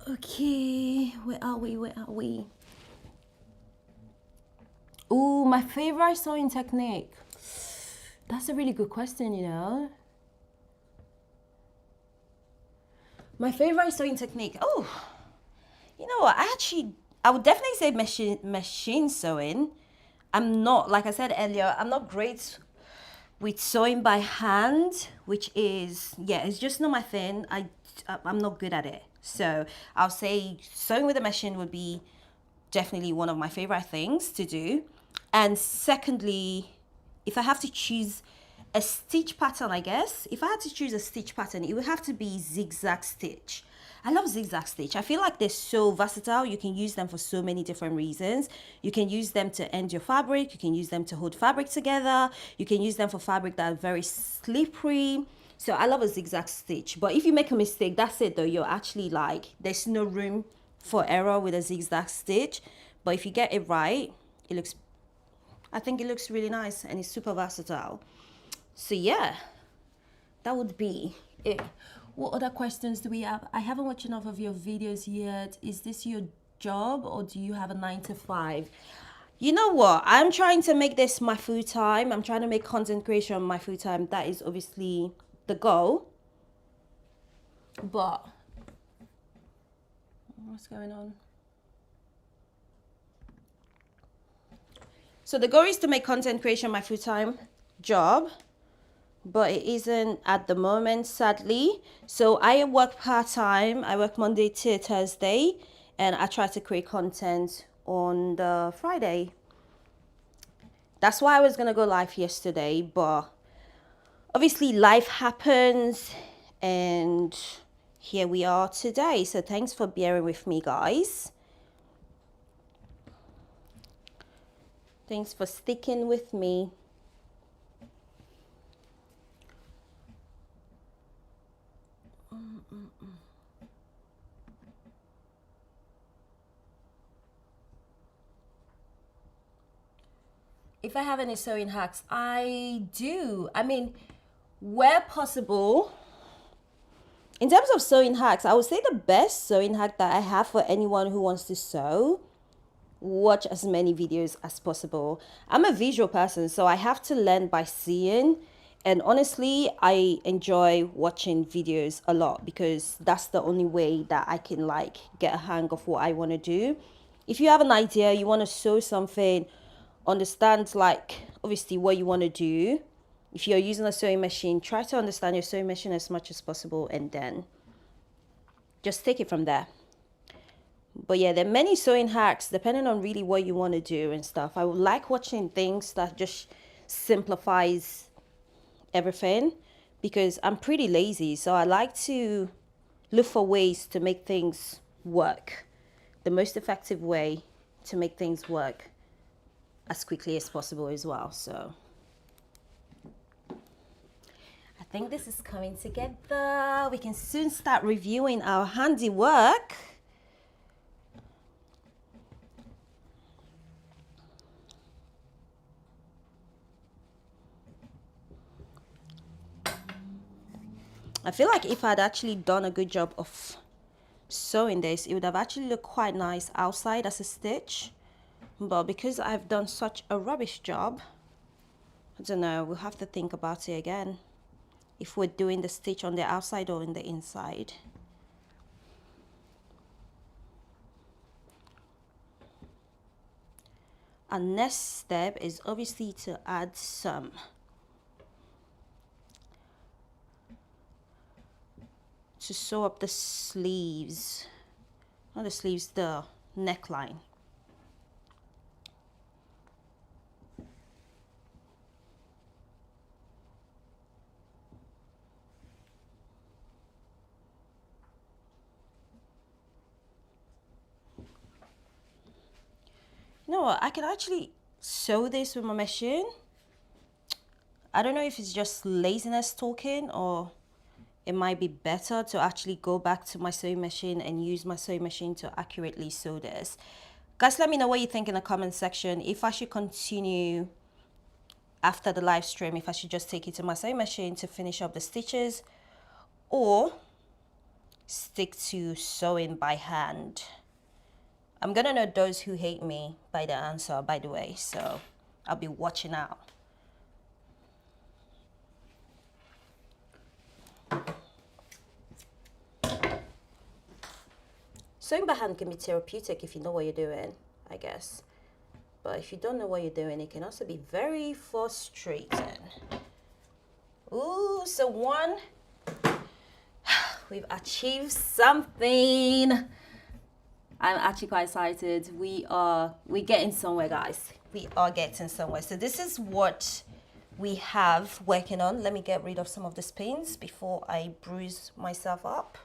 Okay, where are we? Oh, my favorite sewing technique. That's a really good question, you know. My favorite sewing technique. Oh, you know what? I would definitely say machine sewing. I'm not, like I said earlier, I'm not great with sewing by hand, which is, yeah, it's just not my thing. I'm not good at it. So I'll say sewing with a machine would be definitely one of my favorite things to do. And secondly, if I have to choose a stitch pattern, I guess, if I had to choose a stitch pattern, it would have to be zigzag stitch. I love zigzag stitch. I feel like they're so versatile. You can use them for so many different reasons. You can use them to end your fabric. You can use them to hold fabric together. You can use them for fabric that are very slippery. So I love a zigzag stitch. But if you make a mistake, that's it though. You're actually like, there's no room for error with a zigzag stitch. But if you get it right, I think it looks really nice and it's super versatile. So yeah, that would be it. What other questions do we have? I haven't watched enough of your videos yet. Is this your job or do you have a 9 to 5? You know what? I'm trying to make this my full time. I'm trying to make content creation my full time. That is obviously the goal. But what's going on? So the goal is to make content creation my full time job, but it isn't at the moment, sadly. So I work part-time. I work Monday to Thursday, and I try to create content on the Friday. That's why I was gonna go live yesterday, but obviously life happens, and here we are today. So thanks for bearing with me, guys. Thanks for sticking with me. If I have any sewing hacks, I do. I mean, where possible, in terms of sewing hacks, I would say the best sewing hack that I have for anyone who wants to sew, watch as many videos as possible. I'm a visual person, so I have to learn by seeing. And honestly, I enjoy watching videos a lot because that's the only way that I can like get a hang of what I want to do. If you have an idea, you want to sew something, understand like obviously what you want to do. If you're using a sewing machine, try to understand your sewing machine as much as possible and then just take it from there. But yeah, there are many sewing hacks depending on really what you want to do and stuff. I would like watching things that just simplifies everything because I'm pretty lazy, so I like to look for ways to make things work, the most effective way to make things work as quickly as possible as well. So I think this is coming together. We can soon start reviewing our handiwork. I feel like if I'd actually done a good job of sewing this, it would have actually looked quite nice outside as a stitch. But because I've done such a rubbish job, I don't know, we'll have to think about it again. If we're doing the stitch on the outside or in the inside. Our next step is obviously to add some to sew up the sleeves, not the sleeves, the neckline. You know what, I can actually sew this with my machine. I don't know if it's just laziness talking or it might be better to actually go back to my sewing machine and use my sewing machine to accurately sew this. Guys, let me know what you think in the comment section. If I should continue after the live stream, if I should just take it to my sewing machine to finish up the stitches or stick to sewing by hand. I'm gonna know those who hate me by the answer, by the way, so I'll be watching out. Sewing by hand can be therapeutic if you know what you're doing, I guess. But if you don't know what you're doing, it can also be very frustrating. Ooh, so one, we've achieved something. I'm actually quite excited. We're getting somewhere, guys. We are getting somewhere. So this is what we have working on. Let me get rid of some of the pins before I bruise myself up.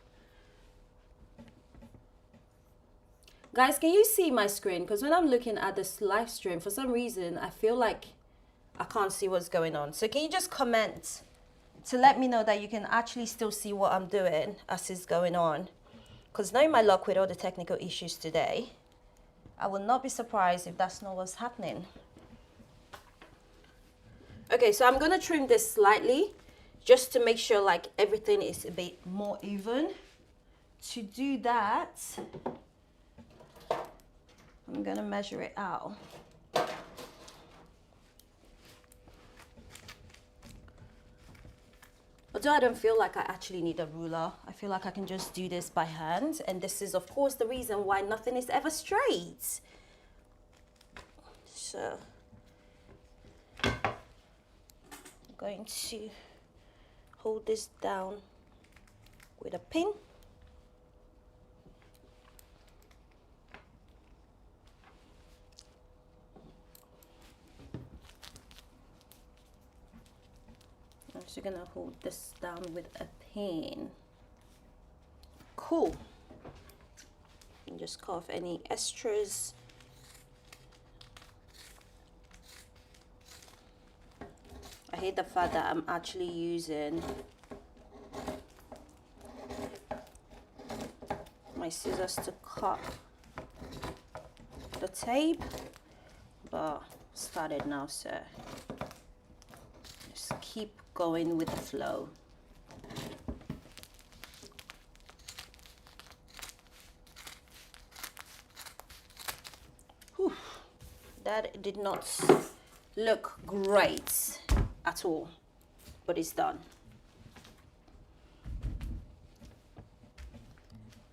Guys, can you see my screen? Because when I'm looking at this live stream, for some reason, I feel like I can't see what's going on. So can you just comment to let me know that you can actually still see what I'm doing as it's going on? Because knowing my luck with all the technical issues today, I will not be surprised if that's not what's happening. Okay, so I'm going to trim this slightly just to make sure like everything is a bit more even. To do that, I'm going to measure it out. Although I don't feel like I actually need a ruler, I feel like I can just do this by hand. And this is, of course, the reason why nothing is ever straight. So, I'm going to hold this down with a pin. I'm just gonna hold this down with a pin. Cool. And just cut off any extras. I hate the fact that I'm actually using my scissors to cut the tape, but started now, so just keep going with the flow. Whew. That did not look great at all, but it's done.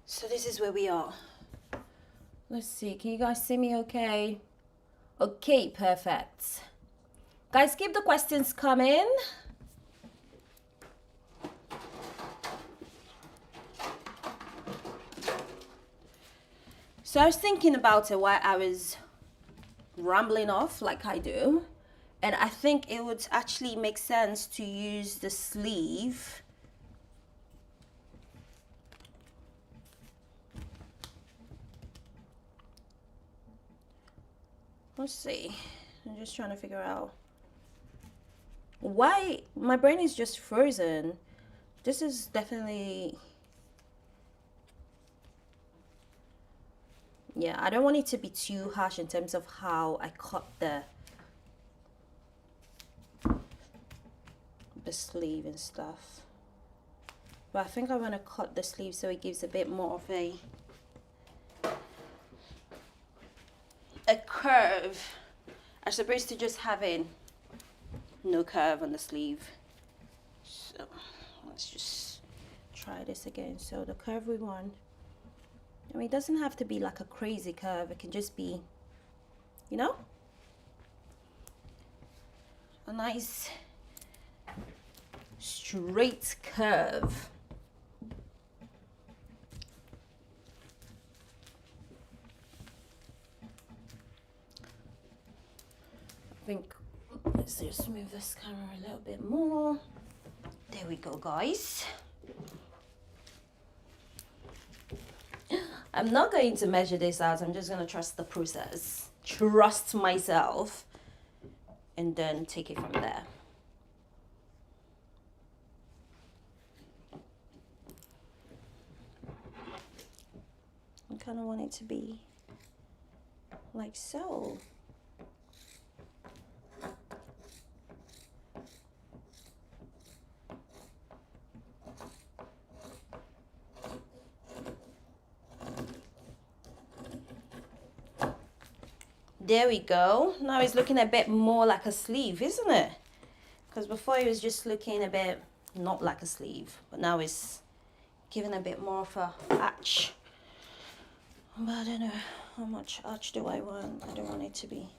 So this is where we are. Let's see, can you guys see me okay? Okay, perfect. Guys, keep the questions coming. So I was thinking about it while I was rambling off like I do. And I think it would actually make sense to use the sleeve let's see, I'm just trying to figure out why my brain is just frozen. This is definitely, yeah, I don't want it to be too harsh in terms of how I cut the sleeve and stuff, but I think I want to cut the sleeve so it gives a bit more of a curve as opposed to just having no curve on the sleeve. So let's just try this again. So the curve we want, I mean, it doesn't have to be like a crazy curve, it can just be, you know, a nice straight curve. I think let's just move this camera a little bit more. There we go, guys. I'm not going to measure this out. I'm just going to trust the process. Trust myself. And then take it from there. I kind of want it to be like so. There we go. Now it's looking a bit more like a sleeve, isn't it? Because before it was just looking a bit not like a sleeve, but now it's giving a bit more of a arch. But I don't know how much arch do I want. I don't want it to be.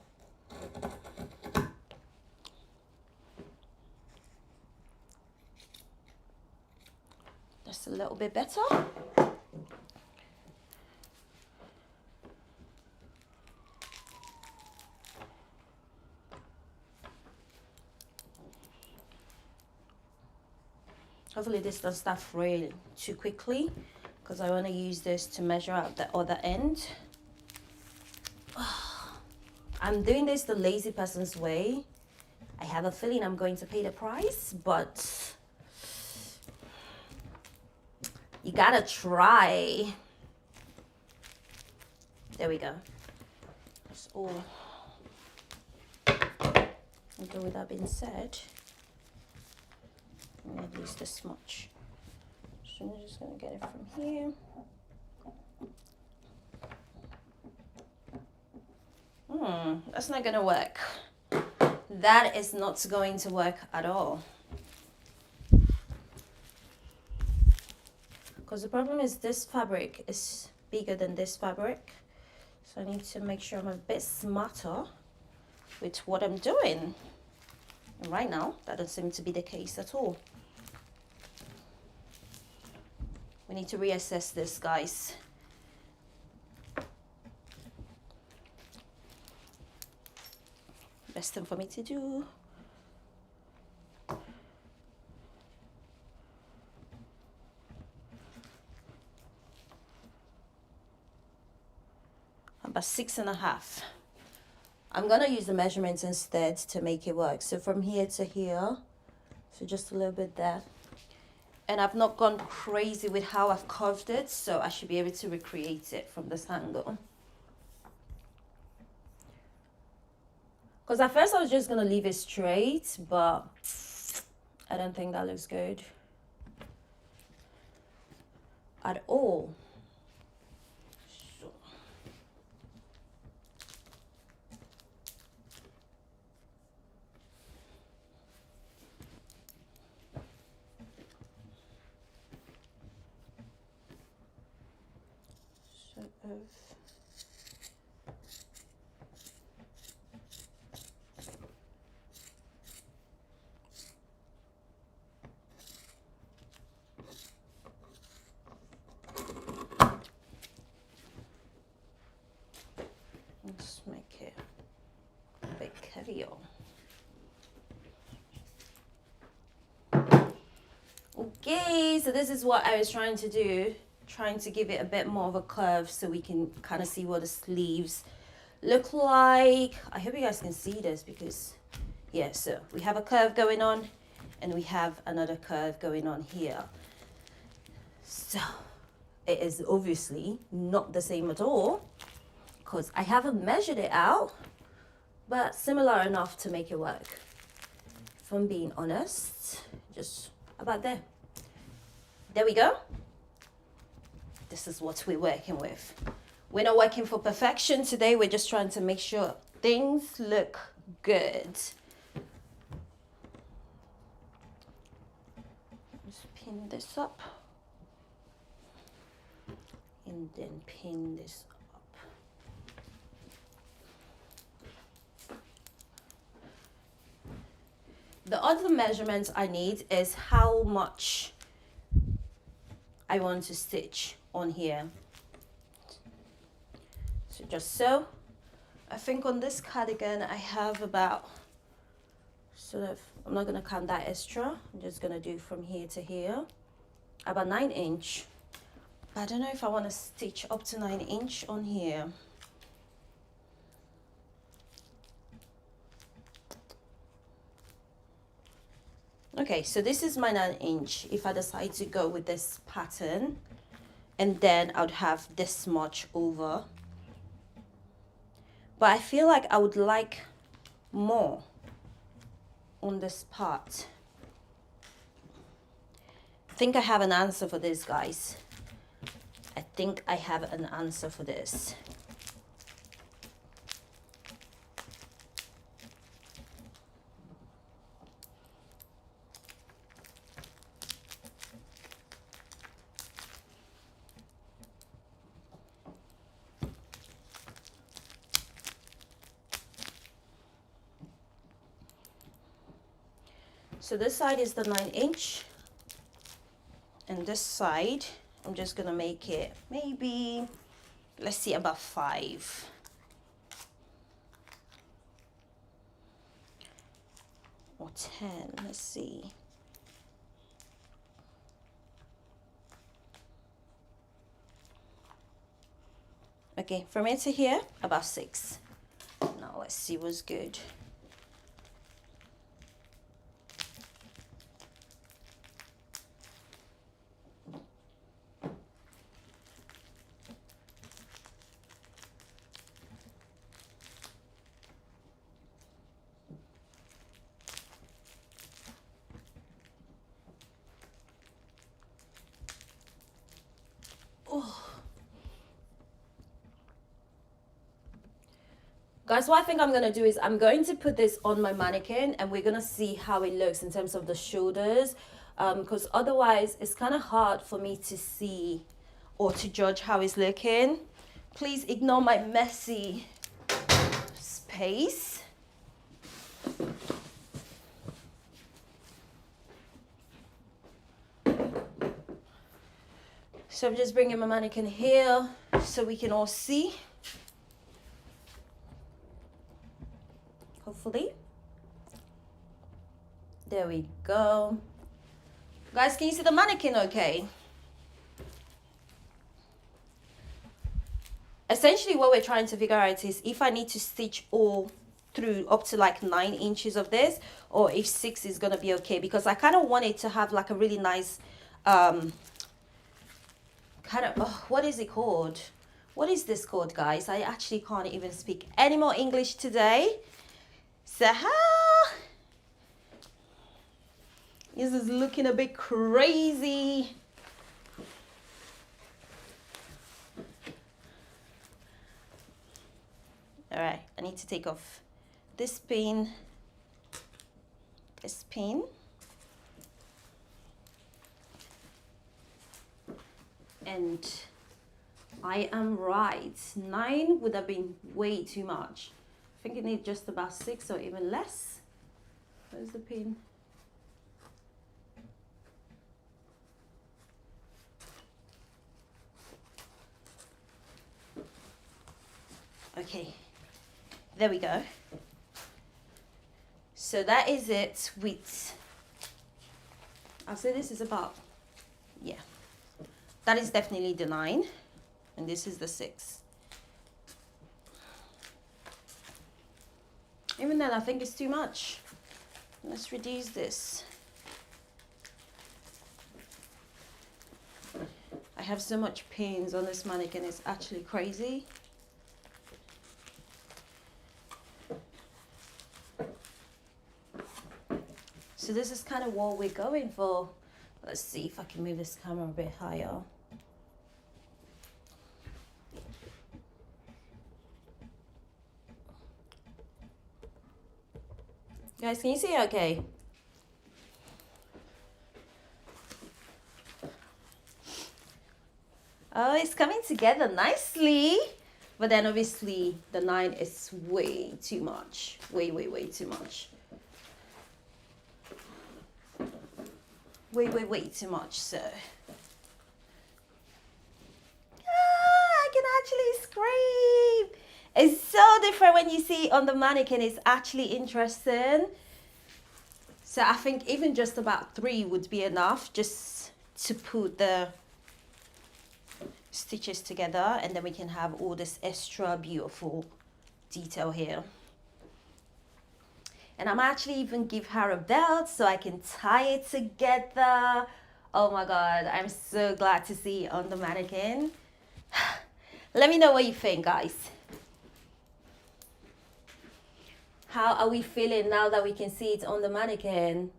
That's a little bit better. Hopefully this doesn't start fraying too quickly, because I want to use this to measure out the other end. I'm doing this the lazy person's way. I have a feeling I'm going to pay the price, but you gotta try. There we go. That's all. Okay, with that being said, I'm gonna use this much. So I'm just gonna get it from here. That's not gonna work. That is not going to work at all. Because the problem is this fabric is bigger than this fabric. So I need to make sure I'm a bit smarter with what I'm doing. And right now, that doesn't seem to be the case at all. We need to reassess this, guys. Best thing for me to do. About 6.5. I'm gonna use the measurements instead to make it work. So from here to here, so just a little bit there. And I've not gone crazy with how I've curved it, so I should be able to recreate it from this angle. Because at first I was just gonna leave it straight, but I don't think that looks good at all. Let's make it a bit heavier. Okay, so this is what I was trying to do, trying to give it a bit more of a curve so we can kind of see what the sleeves look like. I hope you guys can see this because, yeah, so we have a curve going on and we have another curve going on here. So it is obviously not the same at all because I haven't measured it out, but similar enough to make it work. If I'm being honest, just about there. There we go. This is what we're working with. We're not working for perfection today. We're just trying to make sure things look good. Just pin this up. And then pin this up. The other measurements I need is how much I want to stitch on here. So just so, I think on this cardigan I have about sort of, I'm not gonna count that extra, I'm just gonna do from here to here, about 9 inch. I don't know if I want to stitch up to 9 inch on here. Okay, so this is my 9 inch if I decide to go with this pattern, and then I would have this much over. But I feel like I would like more on this part. I think I have an answer for this, guys. I think I have an answer for this. So this side is the 9 inch, and this side, I'm just gonna make it maybe, let's see, about 5. Or 10, let's see. Okay, from here to here, about 6. Now Let's see what's good. Guys, what I think I'm going to do is I'm going to put this on my mannequin and we're going to see how it looks in terms of the shoulders. Because otherwise it's kind of hard for me to see or to judge how it's looking. Please ignore my messy space. So I'm just bringing my mannequin here so we can all see. Hopefully. There we go. Guys, can you see the mannequin okay? Essentially what we're trying to figure out is if I need to stitch all through up to like 9 inches of this, or if 6 is gonna be okay, because I kind of want it to have like a really nice kind of what is it called? What is this called, guys? I actually can't even speak any more English today. So this is looking a bit crazy. All right, I need to take off this pin, and I am right. 9 would have been way too much. I think it needs just about 6 or even less. Where's the pin? Okay, there we go. So that is it with, I'll say this is about, yeah, that is definitely the 9 and this is the 6. Even then I think it's too much. Let's reduce this. I have so much pins on this mannequin, it's actually crazy. So this is kind of what we're going for. Let's see if I can move this camera a bit higher. Guys, can you see okay? Oh, it's coming together nicely. But then obviously the 9 is way too much. Way too much. Way too much, so. I can actually scrape. It's so different when you see on the mannequin. It's actually interesting. So I think even just about 3 would be enough just to put the stitches together, and then we can have all this extra beautiful detail here. And I'm actually even give her a belt so I can tie it together. Oh my God, I'm so glad to see it on the mannequin. Let me know what you think, guys. How are we feeling now that we can see it on the mannequin?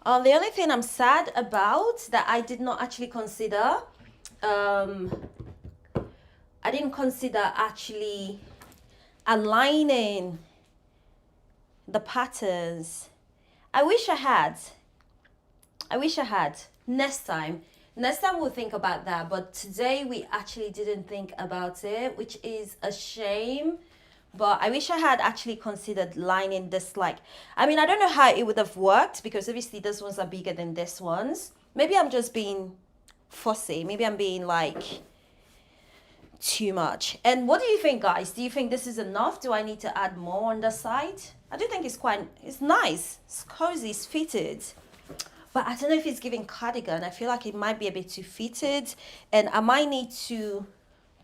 The only thing I'm sad about that I did not actually consider, I didn't consider actually aligning the patterns. I wish I had. Next time we'll think about that, but today we actually didn't think about it, which is a shame. But I wish I had actually considered lining this, like, I mean, I don't know how it would have worked because obviously these ones are bigger than this ones. Maybe I'm just being fussy. Maybe I'm being like too much. And what do you think, guys? Do you think this is enough? Do I need to add more on the side? I do think it's nice. It's cozy, it's fitted. But I don't know if it's giving cardigan. I feel like it might be a bit too fitted. And I might need to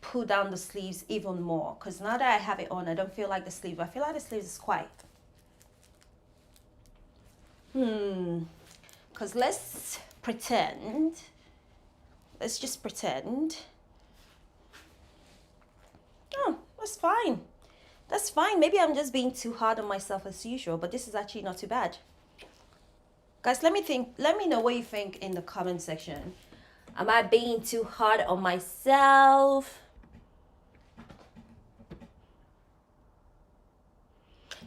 pull down the sleeves even more. Because now that I have it on, I don't feel like the sleeve. I feel like the sleeves is quite... Because let's pretend. Let's just pretend. Oh, that's fine. That's fine. Maybe I'm just being too hard on myself as usual, but this is actually not too bad. Guys, let me know what you think in the comment section. Am I being too hard on myself?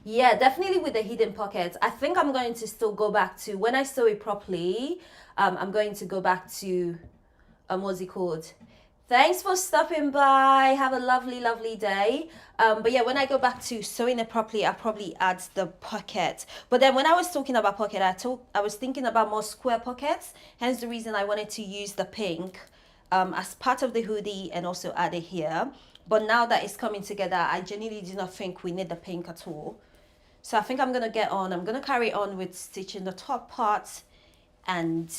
Yeah, definitely with the hidden pockets. I think I'm going to still go back to, when I sew it properly, I'm going to go back to, what's it called? Thanks for stopping by. Have a lovely, lovely day. But yeah, when I go back to sewing it properly, I'll probably add the pocket. But then when I was talking about pocket, I was thinking about more square pockets. Hence the reason I wanted to use the pink as part of the hoodie and also add it here. But now that it's coming together, I genuinely do not think we need the pink at all. So I think I'm going to carry on with stitching the top part. And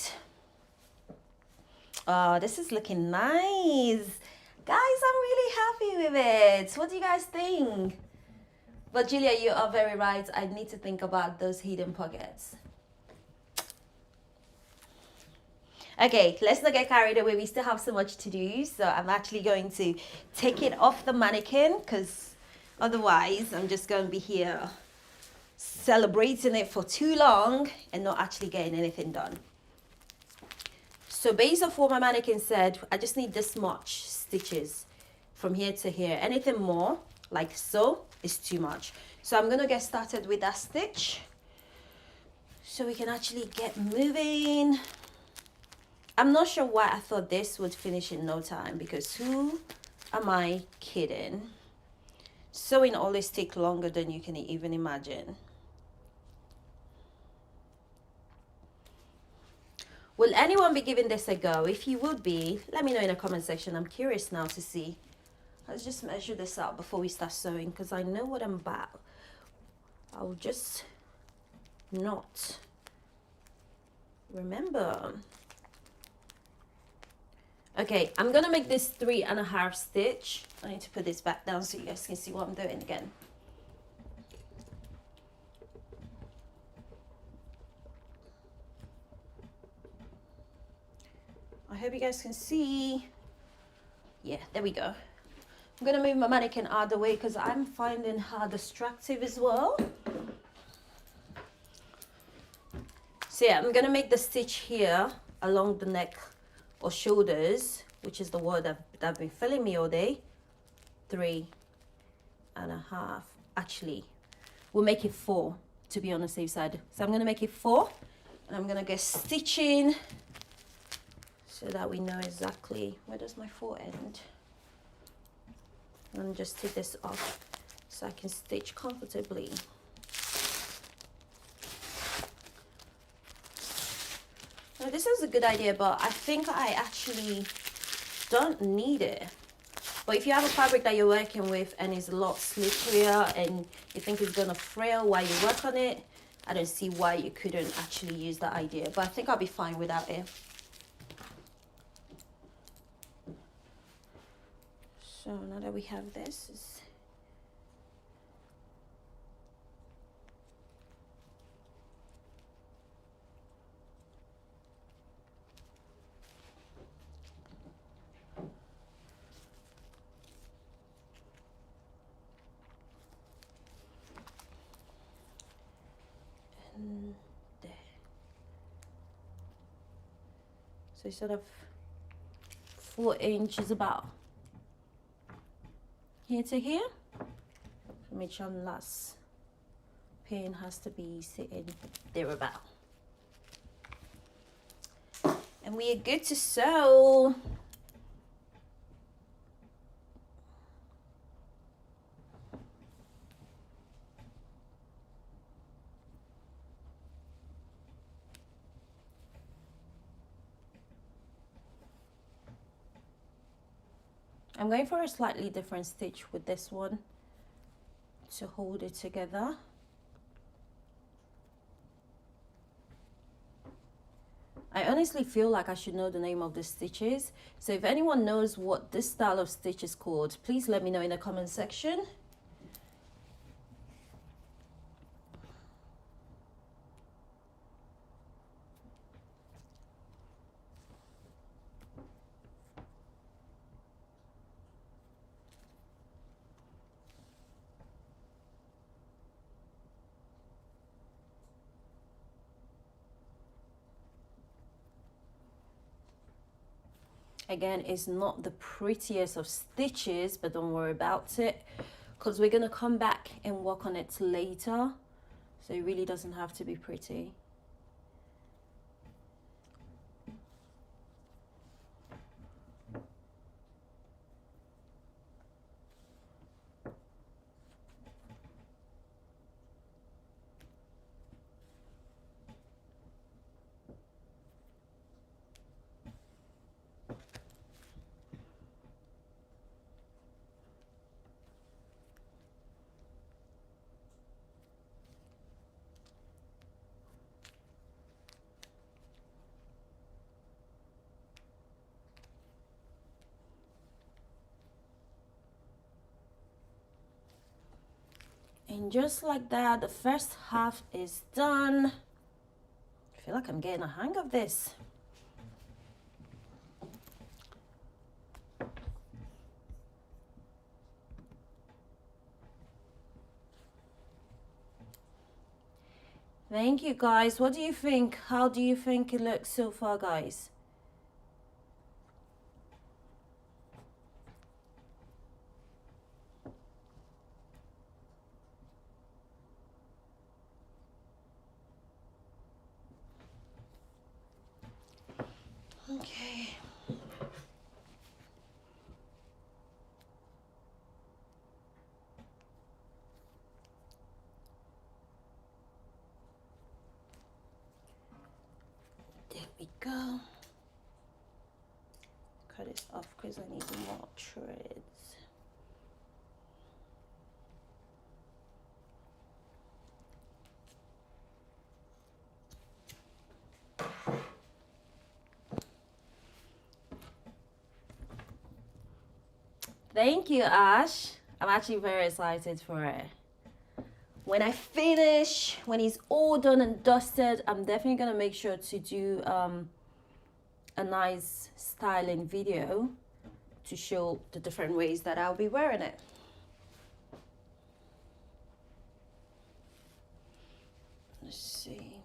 this is looking nice. Guys, I'm really happy with it. What do you guys think? But Julia, you are very right. I need to think about those hidden pockets. Okay, let's not get carried away. We still have so much to do. So I'm actually going to take it off the mannequin because otherwise I'm just going to be here celebrating it for too long and not actually getting anything done. So based off what my mannequin said, I just need this much stitches from here to here. Anything more, like so, is too much. So I'm going to get started with that stitch so we can actually get moving. I'm not sure why I thought this would finish in no time, because who am I kidding? Sewing always takes longer than you can even imagine. Will anyone be giving this a go? If you would be, let me know in the comment section. I'm curious now to see. Let's just measure this out before we start sewing, because I know what I'm about. I'll just not remember. Okay, I'm gonna make this 3.5 stitch. I need to put this back down so you guys can see what I'm doing again. I hope you guys can see. Yeah, there we go. I'm gonna move my mannequin out of the way because I'm finding her distractive as well. So yeah, I'm gonna make the stitch here along the neck or shoulders, which is the word that's been filling me all day. 3.5. Actually, we'll make it 4 to be on the safe side. So I'm gonna make it 4, and I'm gonna get stitching so that we know exactly where does my 4 end. I'm gonna just take this off so I can stitch comfortably. Now, this is a good idea, but I think I actually don't need it. But if you have a fabric that you're working with and it's a lot slipperier and you think it's gonna frail while you work on it, I don't see why you couldn't actually use that idea. But I think I'll be fine without it. So now that we have this, and there. So sort of 4 inches about here to here. Make sure the last pin has to be sitting there about. And we are good to sew. I'm going for a slightly different stitch with this one to hold it together. I honestly feel like I should know the name of the stitches. So if anyone knows what this style of stitch is called, please let me know in the comment section. Again, it's not the prettiest of stitches, but don't worry about it because we're going to come back and work on it later. So it really doesn't have to be pretty. And just like that, the first half is done. I feel like I'm getting a hang of this. Thank you guys. What do you think? How do you think it looks so far, guys? Okay. There we go. Cut this off because I need more threads. Thank you, Ash. I'm actually very excited for it. When I finish, when it's all done and dusted, I'm definitely gonna make sure to do a nice styling video to show the different ways that I'll be wearing it. Let's see.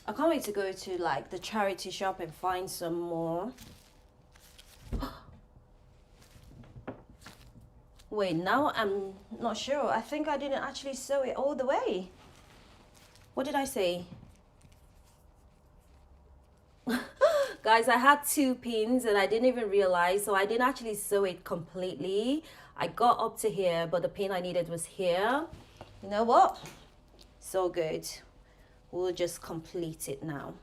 I can't wait to go to like the charity shop and find some more. Wait, now I'm not sure. I think I didn't actually sew it all the way. What did I say? Guys, I had 2 pins and I didn't even realize, so I didn't actually sew it completely. I got up to here, but the pin I needed was here. You know what? So good. We'll just complete it now.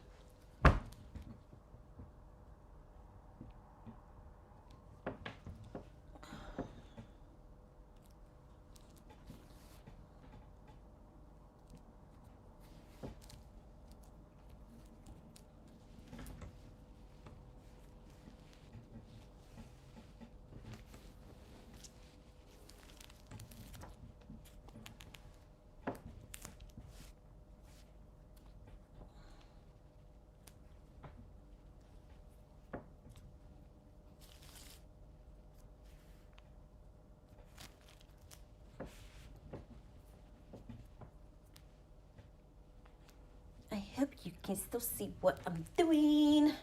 I hope you can still see what I'm doing.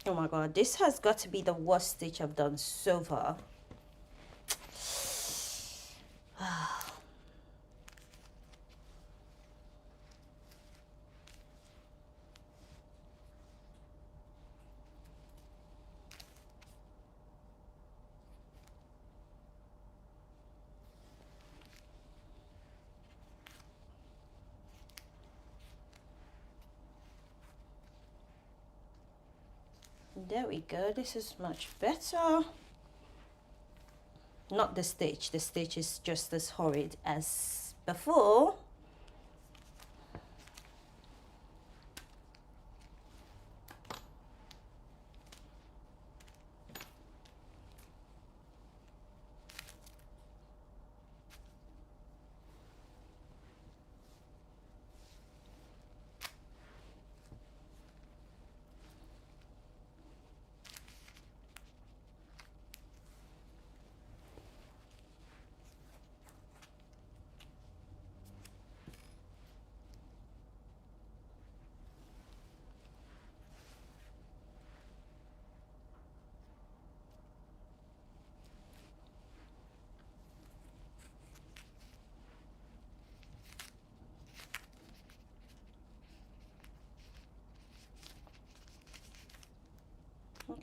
Oh my god, this has got to be the worst stitch I've done so far. There we go, this is much better. Not the stitch is just as horrid as before.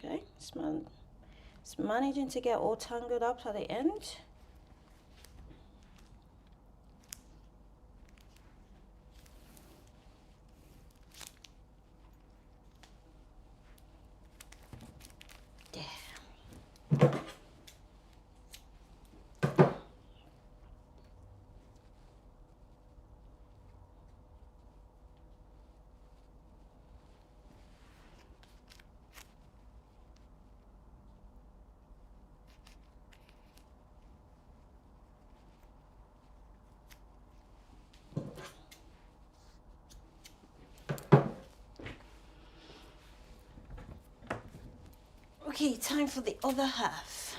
Okay, it's managing to get all tangled up at the end. Okay, time for the other half.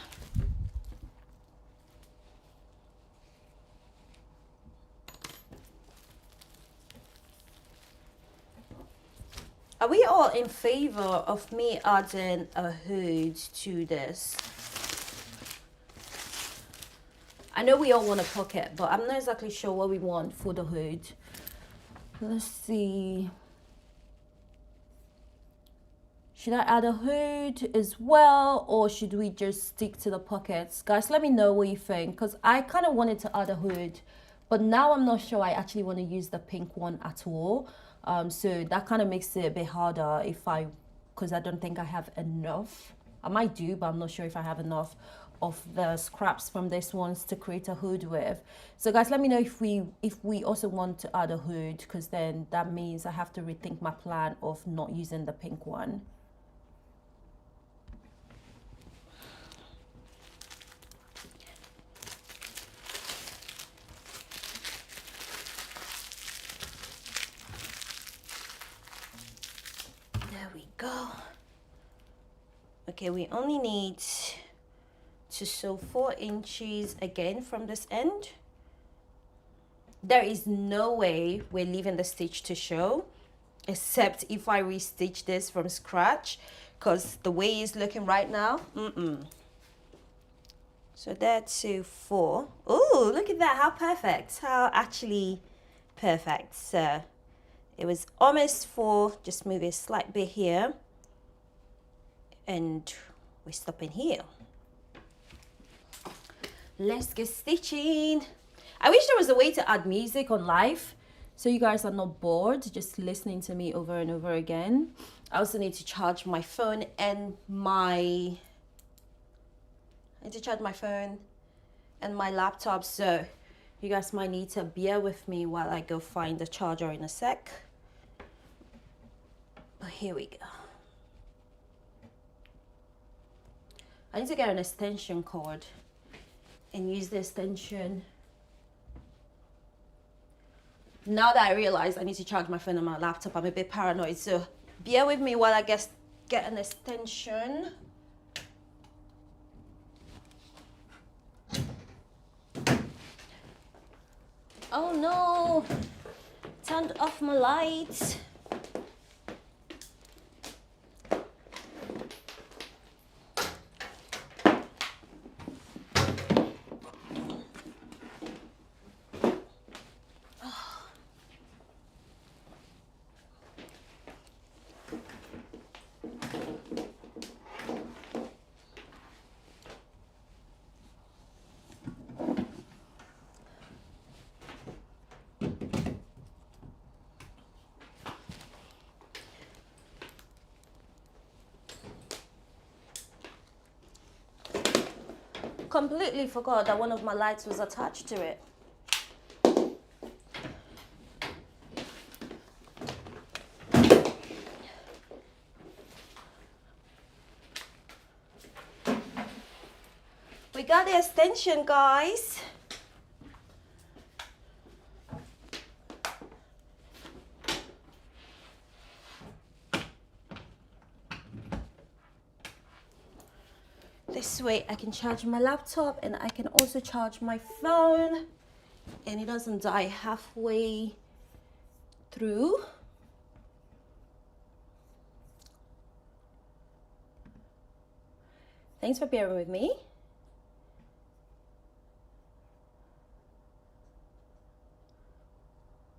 Are we all in favor of me adding a hood to this? I know we all want a pocket, but I'm not exactly sure what we want for the hood. Let's see. Should I add a hood as well, or should we just stick to the pockets? Guys, let me know what you think, because I kind of wanted to add a hood, but now I'm not sure I actually want to use the pink one at all. So that kind of makes it a bit harder because I don't think I have enough. I might do, but I'm not sure if I have enough of the scraps from this ones to create a hood with. So guys, let me know if we also want to add a hood, because then that means I have to rethink my plan of not using the pink one. There we go. Okay, we only need to sew 4 inches again from this end. There is no way we're leaving the stitch to show, except if I restitch this from scratch, because the way it's looking right now, So that's 4. Oh, look at that, how perfect, how actually perfect. So it was almost 4, just move it a slight bit here, and we're stopping here. Let's get stitching. I wish there was a way to add music on live, so you guys are not bored just listening to me over and over again. I also need to charge my phone and my laptop, so you guys might need to bear with me while I go find the charger in a sec. But here we go. I need to get an extension cord and use the extension. Now that I realize I need to charge my phone and my laptop, I'm a bit paranoid, so bear with me while I get an extension. Oh no, turned off my lights. Completely forgot that one of my lights was attached to it. We got the extension, guys. This way I can charge my laptop and I can also charge my phone and it doesn't die halfway through. Thanks for bearing with me.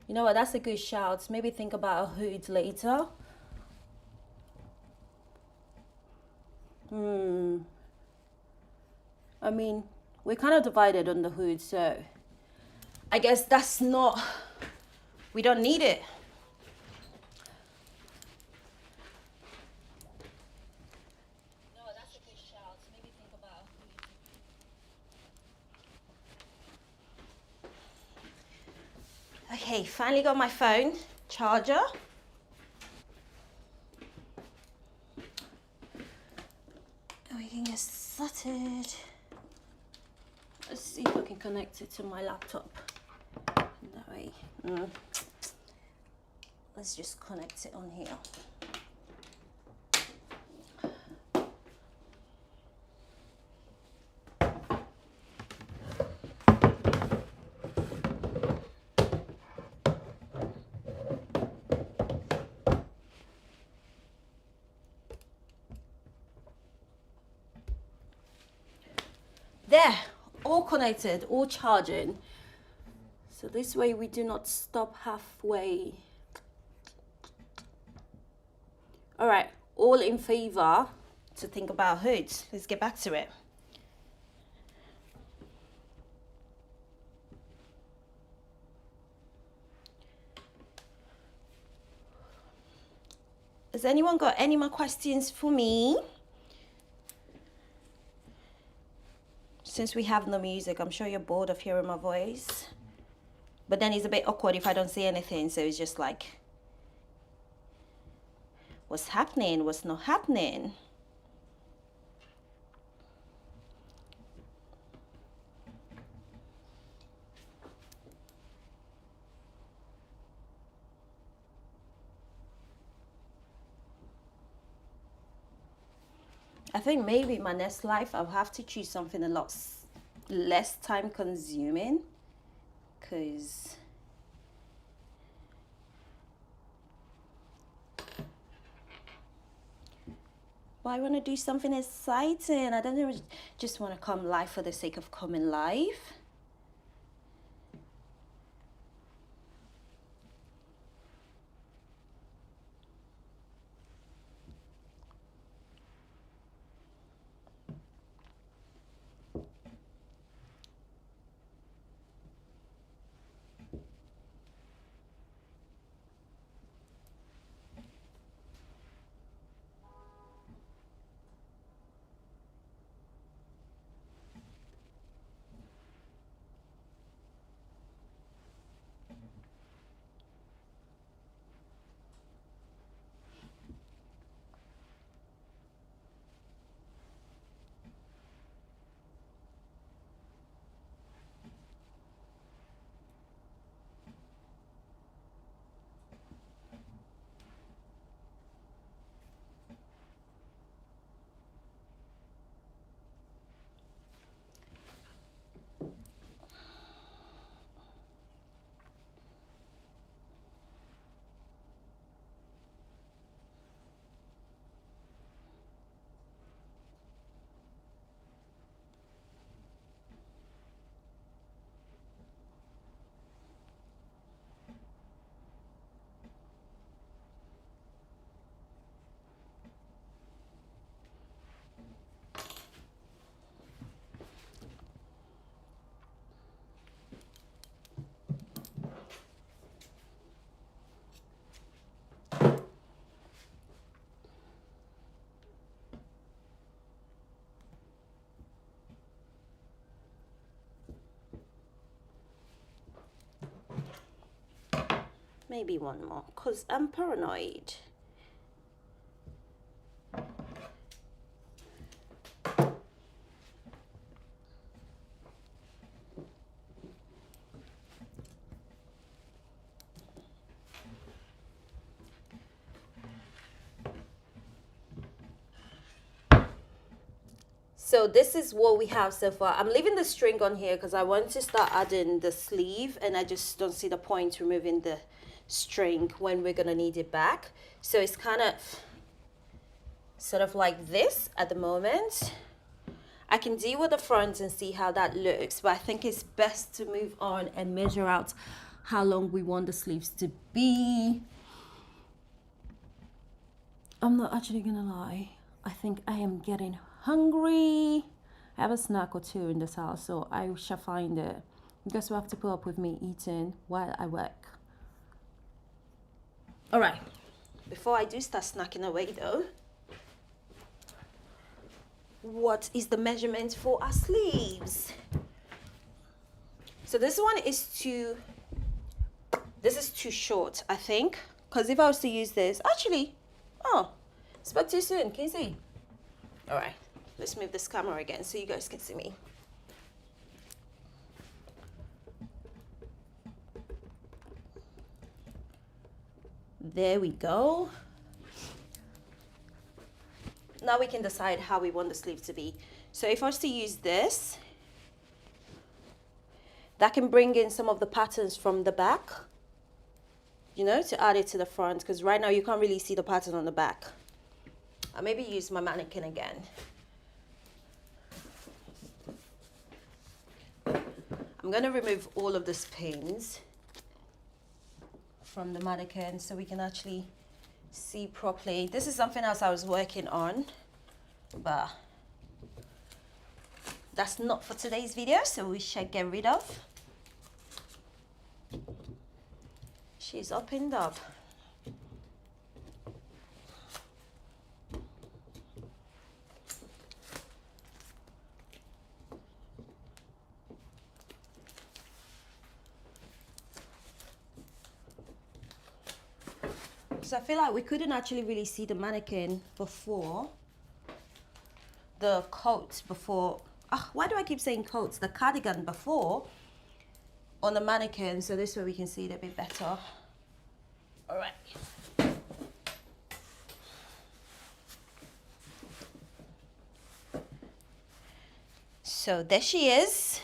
You know what, that's a good shout. Maybe think about a hood later. I mean, we're kind of divided on the hood, so I guess that's not, we don't need it. No, that's a good shout. Maybe think about a hood. Okay, finally got my phone charger. We can get started. Let's see if I can connect it to my laptop. That way. Let's just connect it on here. There, all connected, all charging. So this way we do not stop halfway. All right, all in favor to think about hoods. Let's get back to it. Has anyone got any more questions for me? Since we have no music, I'm sure you're bored of hearing my voice. But then it's a bit awkward if I don't say anything, so it's just like, what's happening, what's not happening? I think maybe in my next life I'll have to choose something a lot less time consuming, because I want to do something exciting. I don't just want to come live for the sake of coming live. maybe one more, because I'm paranoid. So this is what we have so far. I'm leaving the string on here because I want to start adding the sleeve, and I just don't see the point removing the string when we're gonna need it back. So it's kind of sort of like this at the moment. I can deal with the front and see how that looks, but I think it's best to move on and measure out how long we want the sleeves to be. I'm not actually gonna lie, I think I am getting hungry. I have a snack or two in this house, so I shall find it. You guys will have to put up with me eating while I work. All right, before I do start snacking away though, what is the measurement for our sleeves? So this one is too short, I think, because if I was to use this, actually, oh, it's about too soon. Can you see? All right, let's move this camera again so you guys can see me. There we go. Now we can decide how we want the sleeve to be. So if I was to use this, that can bring in some of the patterns from the back, you know, to add it to the front, because right now you can't really see the pattern on the back. I'll maybe use my mannequin again. I'm going to remove all of these pins from the mannequin so we can actually see properly. This is something else I was working on, but that's not for today's video, so we shall get rid of. She's opened up. So I feel like we couldn't actually really see the mannequin before, the coat before, why do I keep saying coats? The cardigan before on the mannequin, so this way we can see it a bit better. All right. So there she is.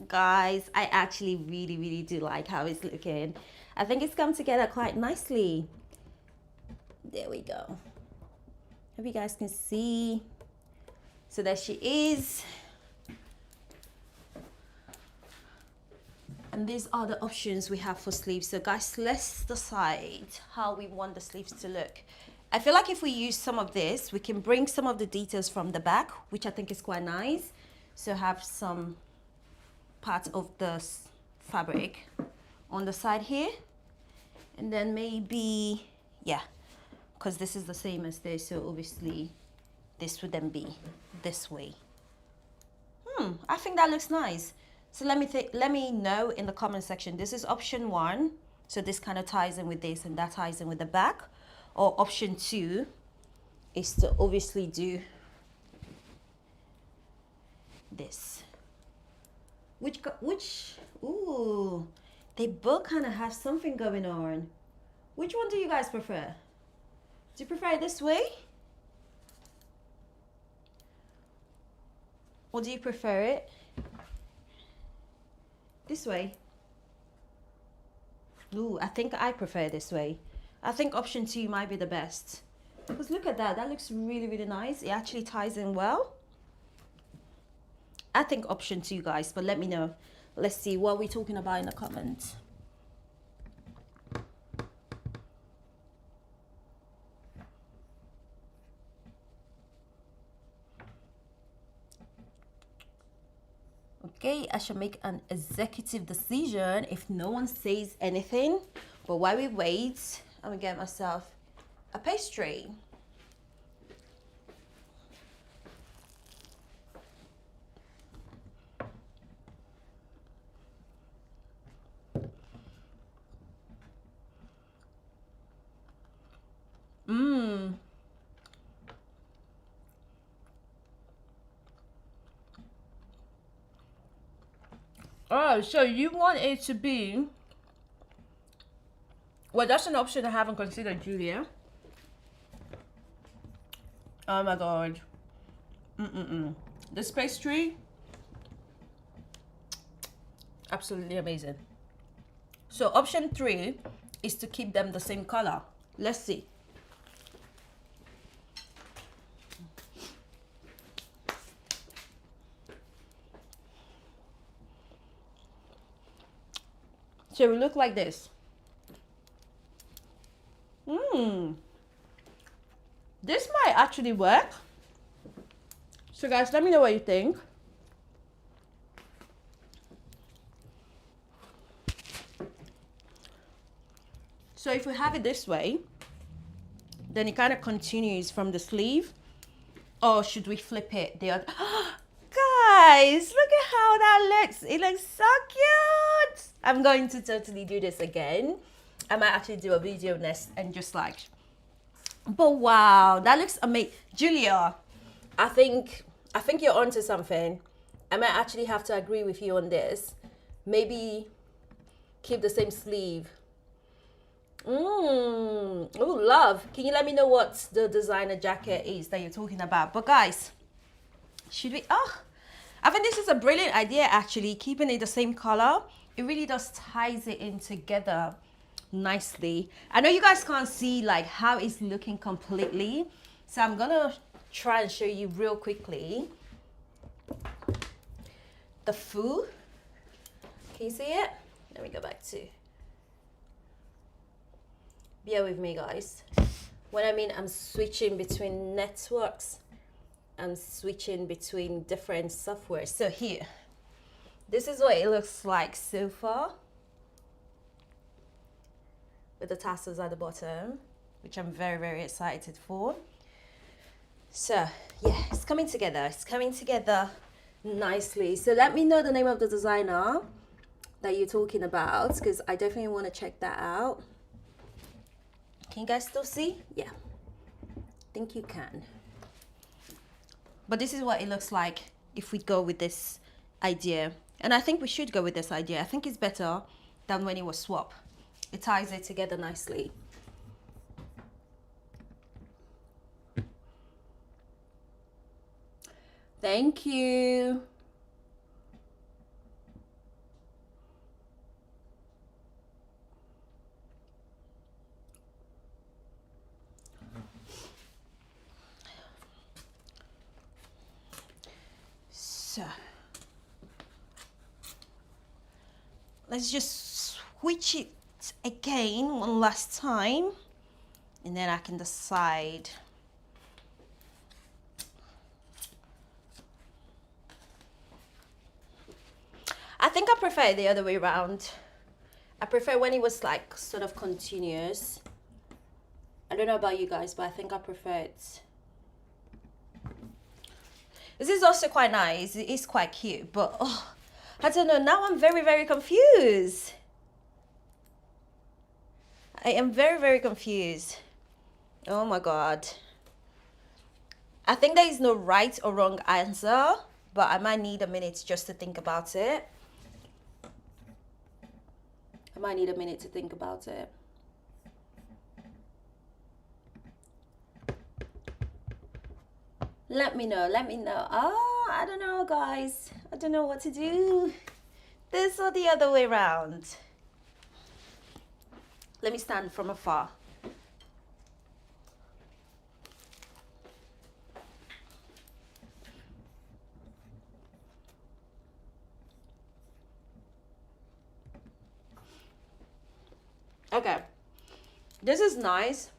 Guys, I actually really do like how it's looking. I think it's come together quite nicely. There we go. Hope you guys can see. So there she is. And these are the options we have for sleeves. So guys, let's decide how we want the sleeves to look. I feel like if we use some of this, we can bring some of the details from the back, which I think is quite nice. So have some part of the fabric on the side here. And then maybe, yeah, because this is the same as this, so obviously this would then be this way. I think that looks nice. So let me know in the comment section. This is option 1, so this kind of ties in with this and that ties in with the back. Or option 2 is to obviously do this. Ooh, they both kind of have something going on. Which one do you guys prefer? Do you prefer it this way? Or do you prefer it this way? Ooh, I think I prefer this way. I think option 2 might be the best. Because look at that, that looks really nice. It actually ties in well. I think option 2, guys, but let me know. Let's see what we're talking about in the comments. Okay, I shall make an executive decision if no one says anything. But while we wait, I'm gonna get myself a pastry. Oh, so you want it to be... Well, that's an option I haven't considered, Julia. Oh my god. This pastry, absolutely amazing. So option 3 is to keep them the same color. Let's see. So we look like this. This might actually work. So guys, let me know what you think. So if we have it this way, then it kind of continues from the sleeve. Or should we flip it the other? Guys, look at how that looks. It looks so cute. I'm going to totally do this again. I might actually do a video next and just like, but wow, that looks amazing. Julia, I think you're onto something. I might actually have to agree with you on this. Maybe keep the same sleeve. Oh, love. Can you let me know what the designer jacket is that you're talking about? But guys, should we... Oh, I think this is a brilliant idea, actually. Keeping it the same color. It really does ties it in together nicely. I know you guys can't see like how it's looking completely. So I'm going to try and show you real quickly. The foo. Can you see it? Let me go back to... Bear with me, guys. When I mean I'm switching between networks, I'm switching between different software. So here, this is what it looks like so far, with the tassels at the bottom, which I'm very, very excited for. So yeah, it's coming together. It's coming together nicely. So let me know the name of the designer that you're talking about, because I definitely want to check that out. Can you guys still see? Yeah, I think you can. But this is what it looks like if we go with this idea. And I think we should go with this idea. I think it's better than when it was swap. It ties it together nicely. Thank you. So let's just switch it again one last time, and then I can decide. I think I prefer it the other way around. I prefer when it was like sort of continuous. I don't know about you guys, but I think I prefer it. This is also quite nice. It is quite cute, but oh, I don't know. Now I'm very, very confused. I am very, very confused. Oh my God. I think there is no right or wrong answer, but I might need a minute just to think about it. I might need a minute to think about it. Let me know, let me know. Oh, I don't know, guys. I don't know what to do. This or the other way around. Let me stand from afar. Okay, this is nice,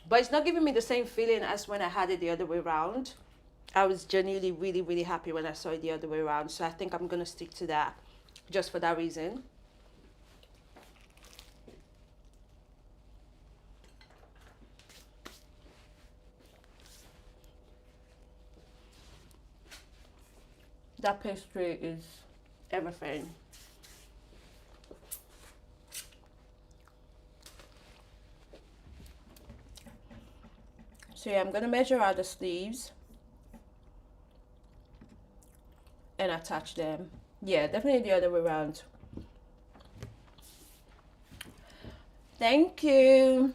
but it's not giving me the same feeling as when I had it the other way around. I was genuinely really, really happy when I saw it the other way around, so I think I'm gonna stick to that just for that reason. That pastry is everything. So yeah, I'm gonna measure out the sleeves and attach them Yeah, definitely the other way around. Thank you.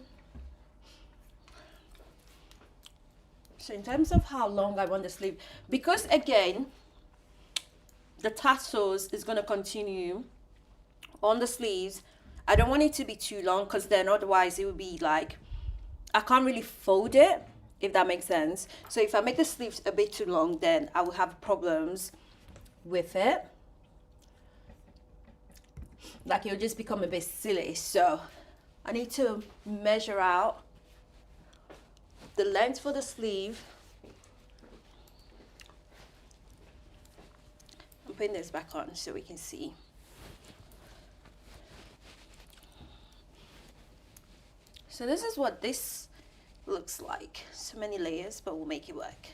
So in terms of how long I want the sleeve, because again, the tassels is going to continue on the sleeves. I don't want it to be too long because then otherwise it would be like, I can't really fold it, if that makes sense. So if I make the sleeves a bit too long, then I will have problems with it. Like it'll just become a bit silly. So I need to measure out the length for the sleeve. I'm putting this back on so we can see. So this is what this looks like. So many layers, but we'll make it work.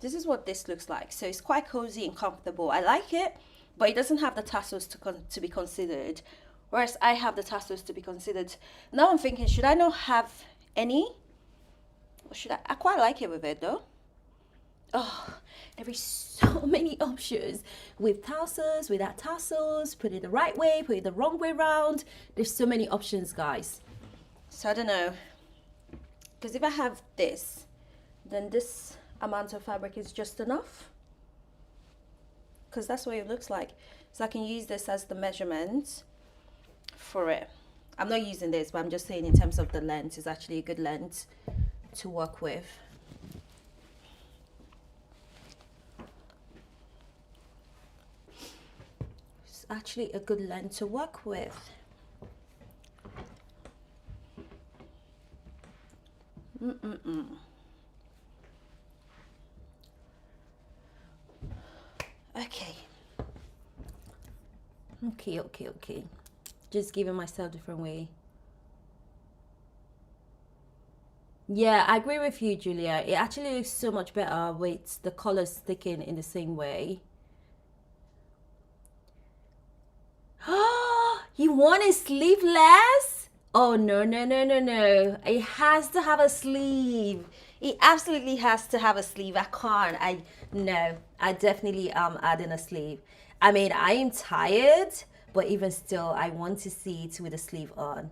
This is what this looks like. So it's quite cozy and comfortable. I like it, but it doesn't have the tassels to be considered. Whereas I have the tassels to be considered. Now I'm thinking, should I not have any? Or should I? I quite like it with it though. Oh, there is so many options with tassels, without tassels, put it the right way, put it the wrong way around. There's so many options, guys. So I don't know, because if I have this, then this amount of fabric is just enough, because that's what it looks like. So I can use this as the measurement for it. I'm not using this, but I'm just saying in terms of the length, is actually a good length to work with. It's actually a good length to work with. Okay. Okay. Just giving myself a different way. Yeah, I agree with you, Julia. It actually looks so much better with the colors sticking in the same way. You want it sleeveless? Oh, no. It has to have a sleeve. It absolutely has to have a sleeve. I can't. No, I definitely am adding a sleeve. I mean, I am tired, but even still, I want to see it with a sleeve on.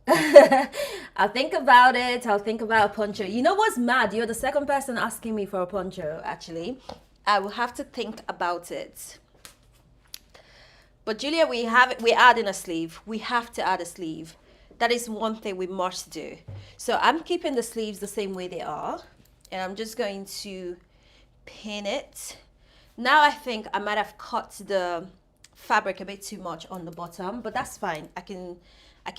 I'll think about it. I'll think about a poncho. You know what's mad? You're the second person asking me for a poncho, actually. I will have to think about it. But Julia, we're adding a sleeve. We have to add a sleeve. That is one thing we must do. So I'm keeping the sleeves the same way they are. And I'm just going to pin it. Now I think I might have cut the fabric a bit too much on the bottom, but that's fine. I can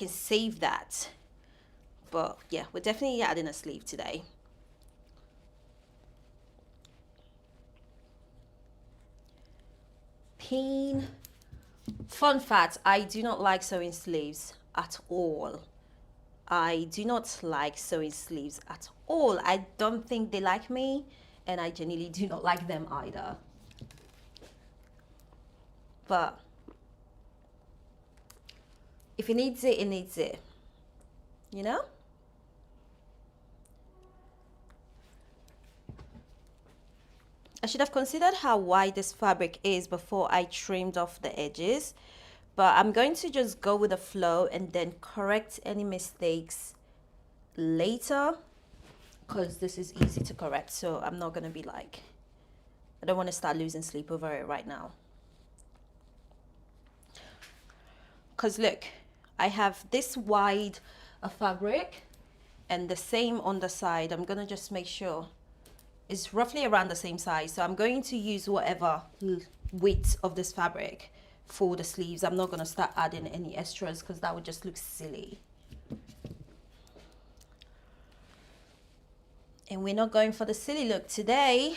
save that. But yeah, we're definitely adding a sleeve today. Pin. Fun fact, I do not like sewing sleeves at all. I do not like sewing sleeves at all. I don't think they like me, and I genuinely do not like them either. But if it needs it, it needs it. You know? I should have considered how wide this fabric is before I trimmed off the edges. But I'm going to just go with the flow and then correct any mistakes later, because this is easy to correct. So I'm not going to be like, I don't want to start losing sleep over it right now. Because look, I have this wide a fabric and the same on the side. I'm going to just make sure it's roughly around the same size. So I'm going to use whatever width of this fabric for the sleeves. I'm not going to start adding any extras because that would just look silly. And we're not going for the silly look today.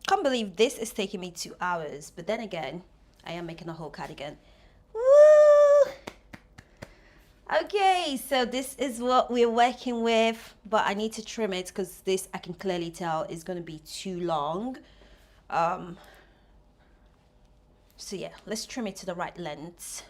Can't believe this is taking me 2 hours, but then again, I am making a whole cardigan. Woo! Okay, so this is what we're working with, but I need to trim it because this I can clearly tell is going to be too long. So yeah, let's trim it to the right length.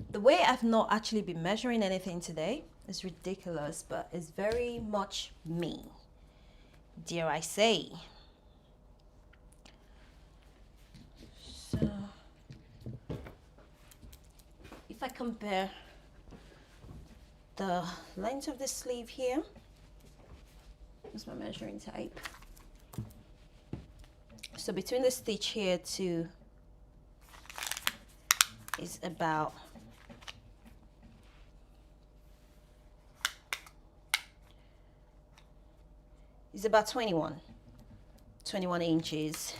The way I've not actually been measuring anything today is ridiculous, but it's very much me, dare I say. So if I compare the length of the sleeve here, here's my measuring tape. So between the stitch here to is about is about 21 inches.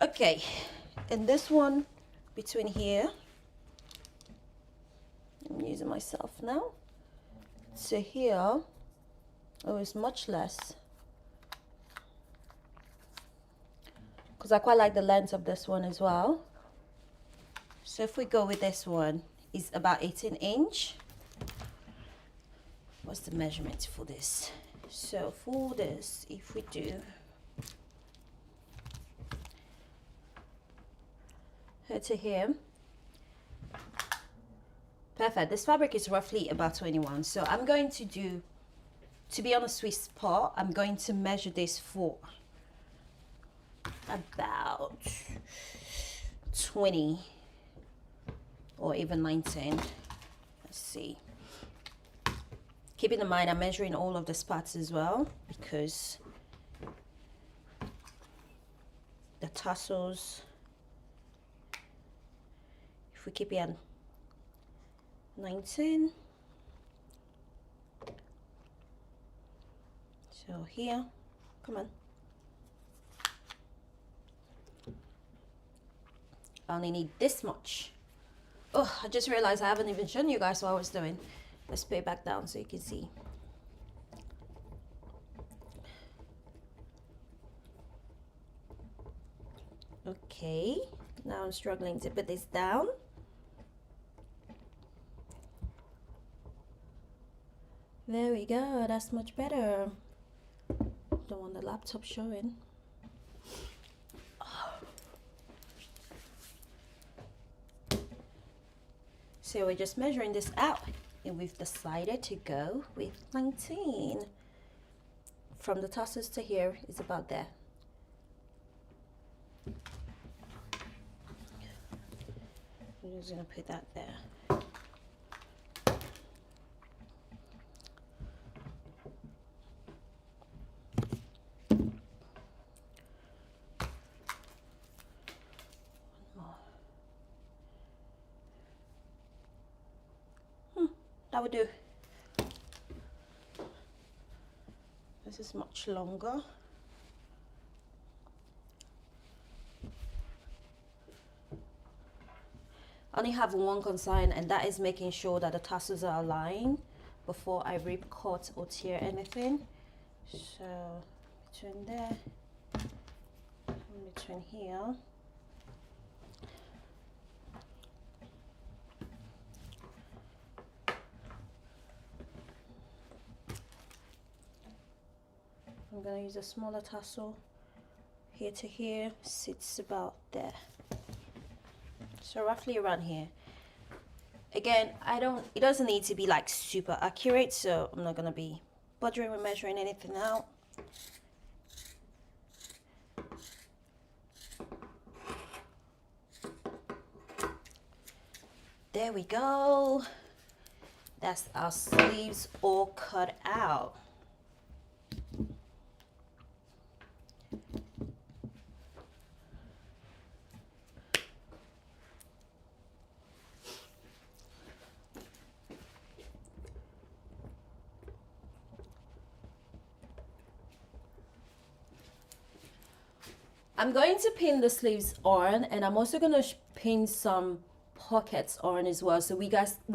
Okay, and this one between here, I'm using myself now, to here, oh, it's much less, because I quite like the length of this one as well. So if we go with this one, it's about 18 inch. What's the measurement for this? So for this, if we do here to here, perfect. This fabric is roughly about 21. So I'm going to do, to be on a sweet spot, I'm going to measure this for about 20 or even 19. Let's see. Keeping in mind, I'm measuring all of the spots as well, because the tassels, if we keep it at 19, so here, come on, I only need this much. Oh, I just realized I haven't even shown you guys what I was doing. Let's put it back down so you can see. Okay, now I'm struggling to put this down. There we go, that's much better. Don't want the laptop showing. So we're just measuring this out, and we've decided to go with 19. From the tassels to here is about there. I'm just gonna put that there. That would do. This is much longer. I only have one concern, and that is making sure that the tassels are aligned before I rip, cut, or tear anything. So between there and between here, I'm gonna use a smaller tassel. Here to here sits about there. So roughly around here. Again, it doesn't need to be like super accurate, so I'm not gonna be bothering with measuring anything out. There we go. That's our sleeves all cut out. I'm going to pin the sleeves on, and I'm also going to pin some pockets on as well. So we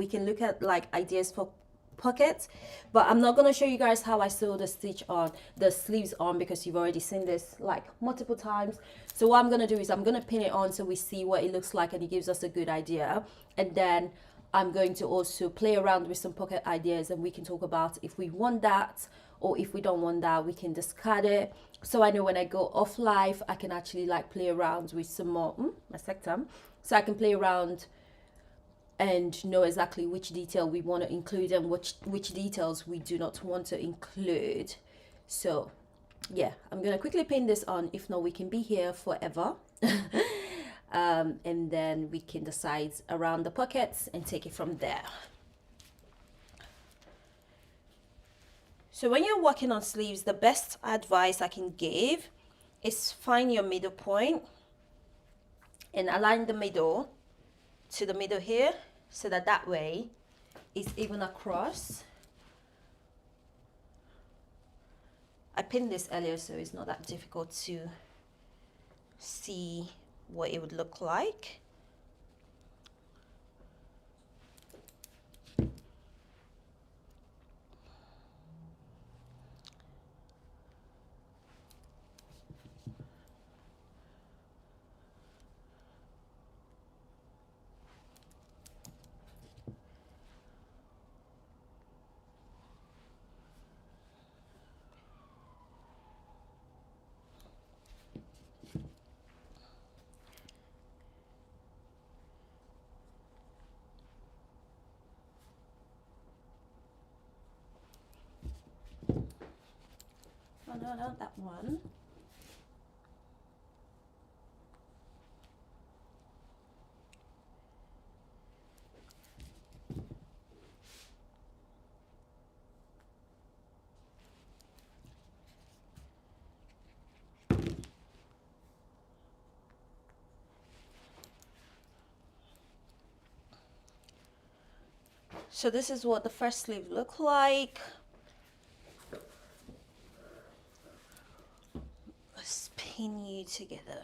can look at like ideas for pockets, but I'm not going to show you guys how I sew the sleeves on, because you've already seen this like multiple times. So what I'm going to do is I'm going to pin it on so we see what it looks like and it gives us a good idea. And then I'm going to also play around with some pocket ideas, and we can talk about if we want that, or if we don't want that, we can discard it. So I know when I go off live, I can actually like play around with some more, my sectum. So I can play around and know exactly which detail we want to include and which details we do not want to include. So yeah, I'm gonna quickly pin this on. If not, we can be here forever. And then we can decide around the pockets and take it from there. So when you're working on sleeves, the best advice I can give is find your middle point and align the middle to the middle here, so that way it's even across. I pinned this earlier, so it's not that difficult to see what it would look like. Oh no, not that one. So this is what the first sleeve look like. Let's pin you together.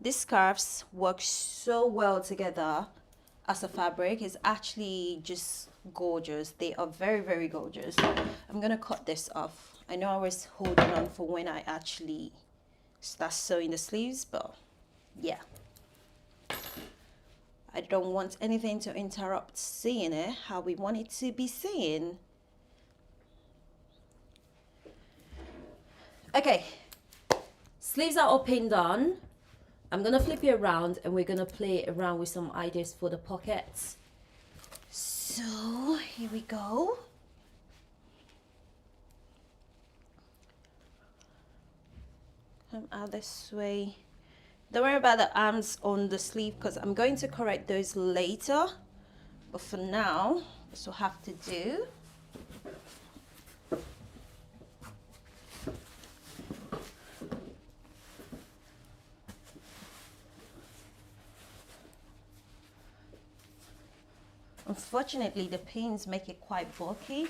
These scarves work so well together as a fabric. It's actually just gorgeous. They are very, very gorgeous. I'm gonna cut this off. I know I was holding on for when I actually start sewing the sleeves, but yeah, I don't want anything to interrupt seeing it how we want it to be seen. Okay, sleeves are all pinned on. I'm gonna flip it around and we're gonna play around with some ideas for the pockets. So here we go. Come out this way. Don't worry about the arms on the sleeve because I'm going to correct those later. But for now, this will have to do. Unfortunately, the pins make it quite bulky,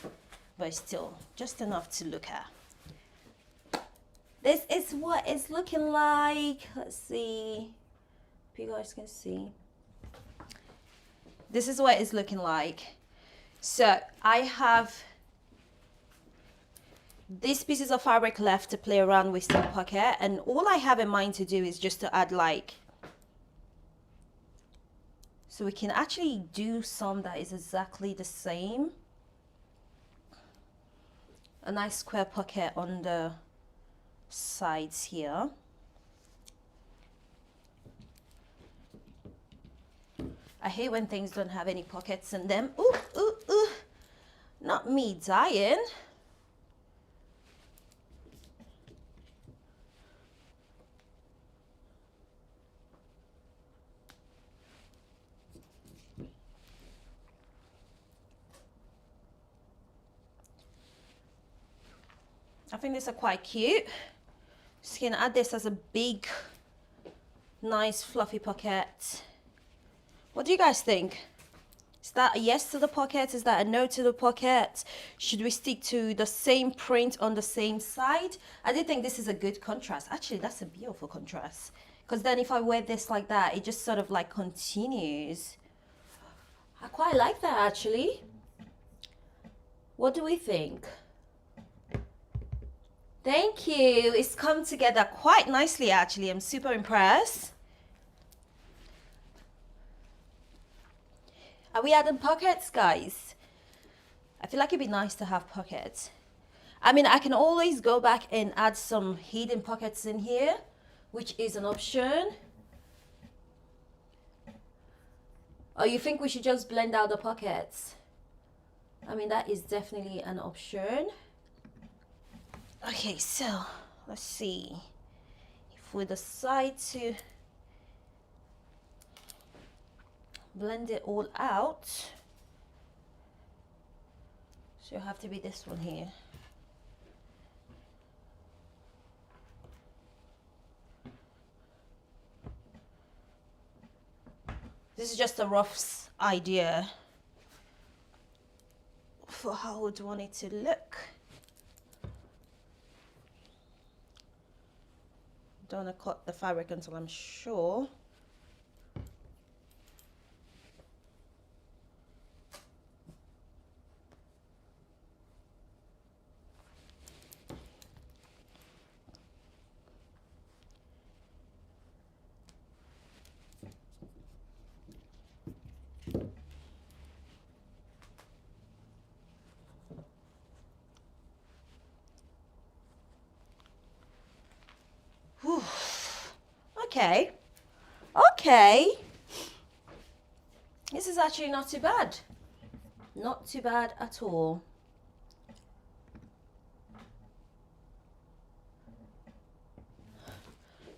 but still just enough to look at. This is what it's looking like. Let's see if you guys can see. This is what it's looking like. So I have these pieces of fabric left to play around with some pocket, and all I have in mind to do is just to add like, so we can actually do some that is exactly the same. A nice square pocket on the sides here. I hate when things don't have any pockets in them. Ooh, ooh, ooh. Not me dying. I think these are quite cute. Just gonna add this as a big, nice fluffy pocket. What do you guys think? Is that a yes to the pocket? Is that a no to the pocket? Should we stick to the same print on the same side? I do think this is a good contrast. Actually, that's a beautiful contrast. Because then if I wear this like that, it just sort of like continues. I quite like that actually. What do we think? Thank you. It's come together quite nicely actually. I'm super impressed. Are we adding pockets, guys? I feel like it'd be nice to have pockets. I mean, I can always go back and add some hidden pockets in here, which is an option. Or you think we should just blend out the pockets? I mean, that is definitely an option. Okay, so let's see. If we decide to blend it all out, so it'll have to be this one here. This is just a rough idea for how I would want it to look. Don't want to cut the fabric until I'm sure. Whew. Okay. Okay. This is actually not too bad. Not too bad at all.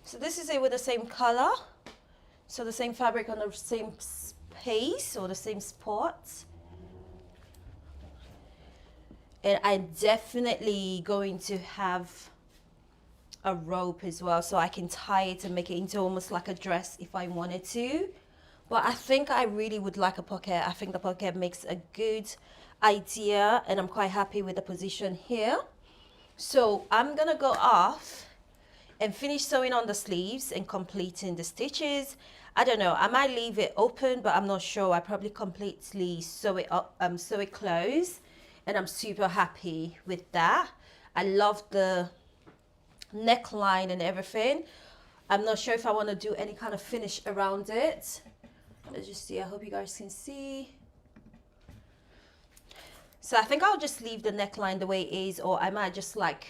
So this is it with the same color. So the same fabric on the same space or the same spot. And I'm definitely going to have a rope as well, so I can tie it and make it into almost like a dress if I wanted to. But I think I really would like a pocket. I think the pocket makes a good idea, and I'm quite happy with the position here. So I'm gonna go off and finish sewing on the sleeves and completing the stitches. I don't know, I might leave it open, but I'm not sure. I probably completely sew it up, sew it closed, and I'm super happy with that. I love the neckline and everything. I'm not sure if I want to do any kind of finish around it. Let's just see. I hope you guys can see. So I think I'll just leave the neckline the way it is, or I might just like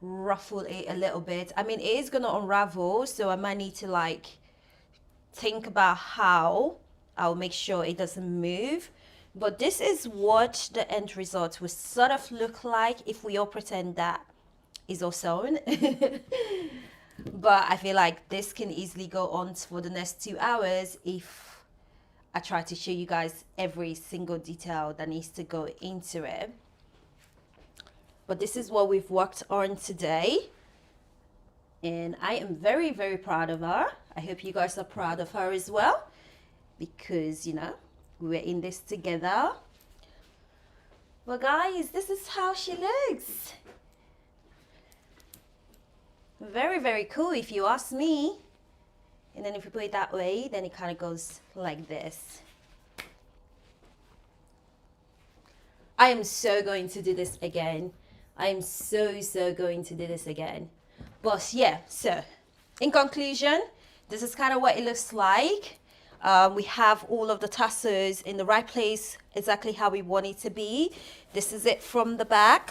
ruffle it a little bit. I mean, it is gonna unravel, so I might need to like think about how I'll make sure it doesn't move. But this is what the end result will sort of look like if we all pretend that is all sewn. But I feel like this can easily go on for the next 2 hours if I try to show you guys every single detail that needs to go into it. But this is what we've worked on today, and I am very, very proud of her. I hope you guys are proud of her as well, because you know, we're in this together. Well guys, this is how she looks. Very, very cool if you ask me. And then if you put it that way, then it kind of goes like this. I am so going to do this again. I'm so going to do this again. But yeah, so in conclusion, this is kind of what it looks like. We have all of the tassels in the right place, exactly how we want it to be. This is it from the back.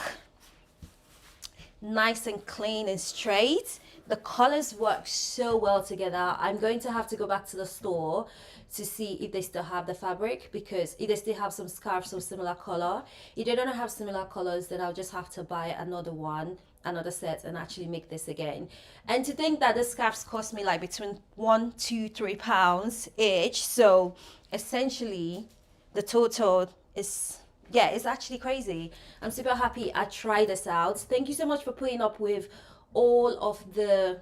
Nice and clean and straight. The colors work so well together. I'm going to have to go back to the store to see if they still have the fabric, because if they still have some scarves of similar color. If they don't have similar colors, then I'll just have to buy another one, another set, and actually make this again. And to think that the scarves cost me like between £1, £2, £3 each, so essentially the total is, yeah, it's actually crazy. I'm super happy I tried this out. Thank you so much for putting up with all of the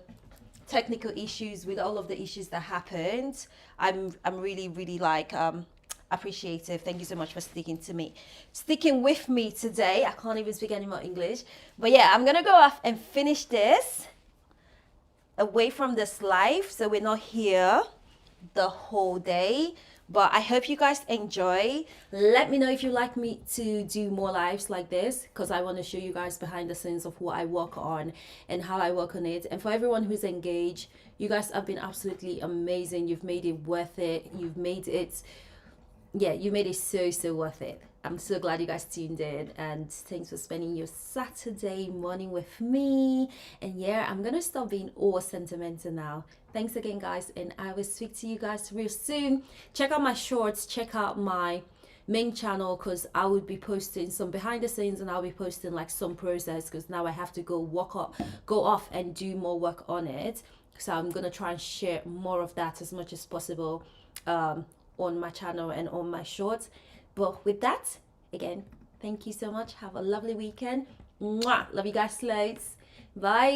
technical issues, with all of the issues that happened. I'm really like appreciative. Thank you so much for sticking with me today. I can't even speak any more English, but yeah, I'm gonna go off and finish this away from this live, so we're not here the whole day. But I hope you guys enjoy. Let me know if you like me to do more lives like this, because I want to show you guys behind the scenes of what I work on and how I work on it. And for everyone who's engaged, you guys have been absolutely amazing. You've made it worth it. You've made it, yeah, you made it so worth it. I'm so glad you guys tuned in, and thanks for spending your Saturday morning with me. And yeah, I'm gonna stop being all sentimental now. Thanks again, guys, and I will speak to you guys real soon. Check out my shorts, check out my main channel, because I will be posting some behind the scenes, and I'll be posting like some process, because now I have to go off and do more work on it. So I'm gonna try and share more of that as much as possible on my channel and on my shorts. But with that, again, thank you so much. Have a lovely weekend. Mwah! Love you guys loads. Bye.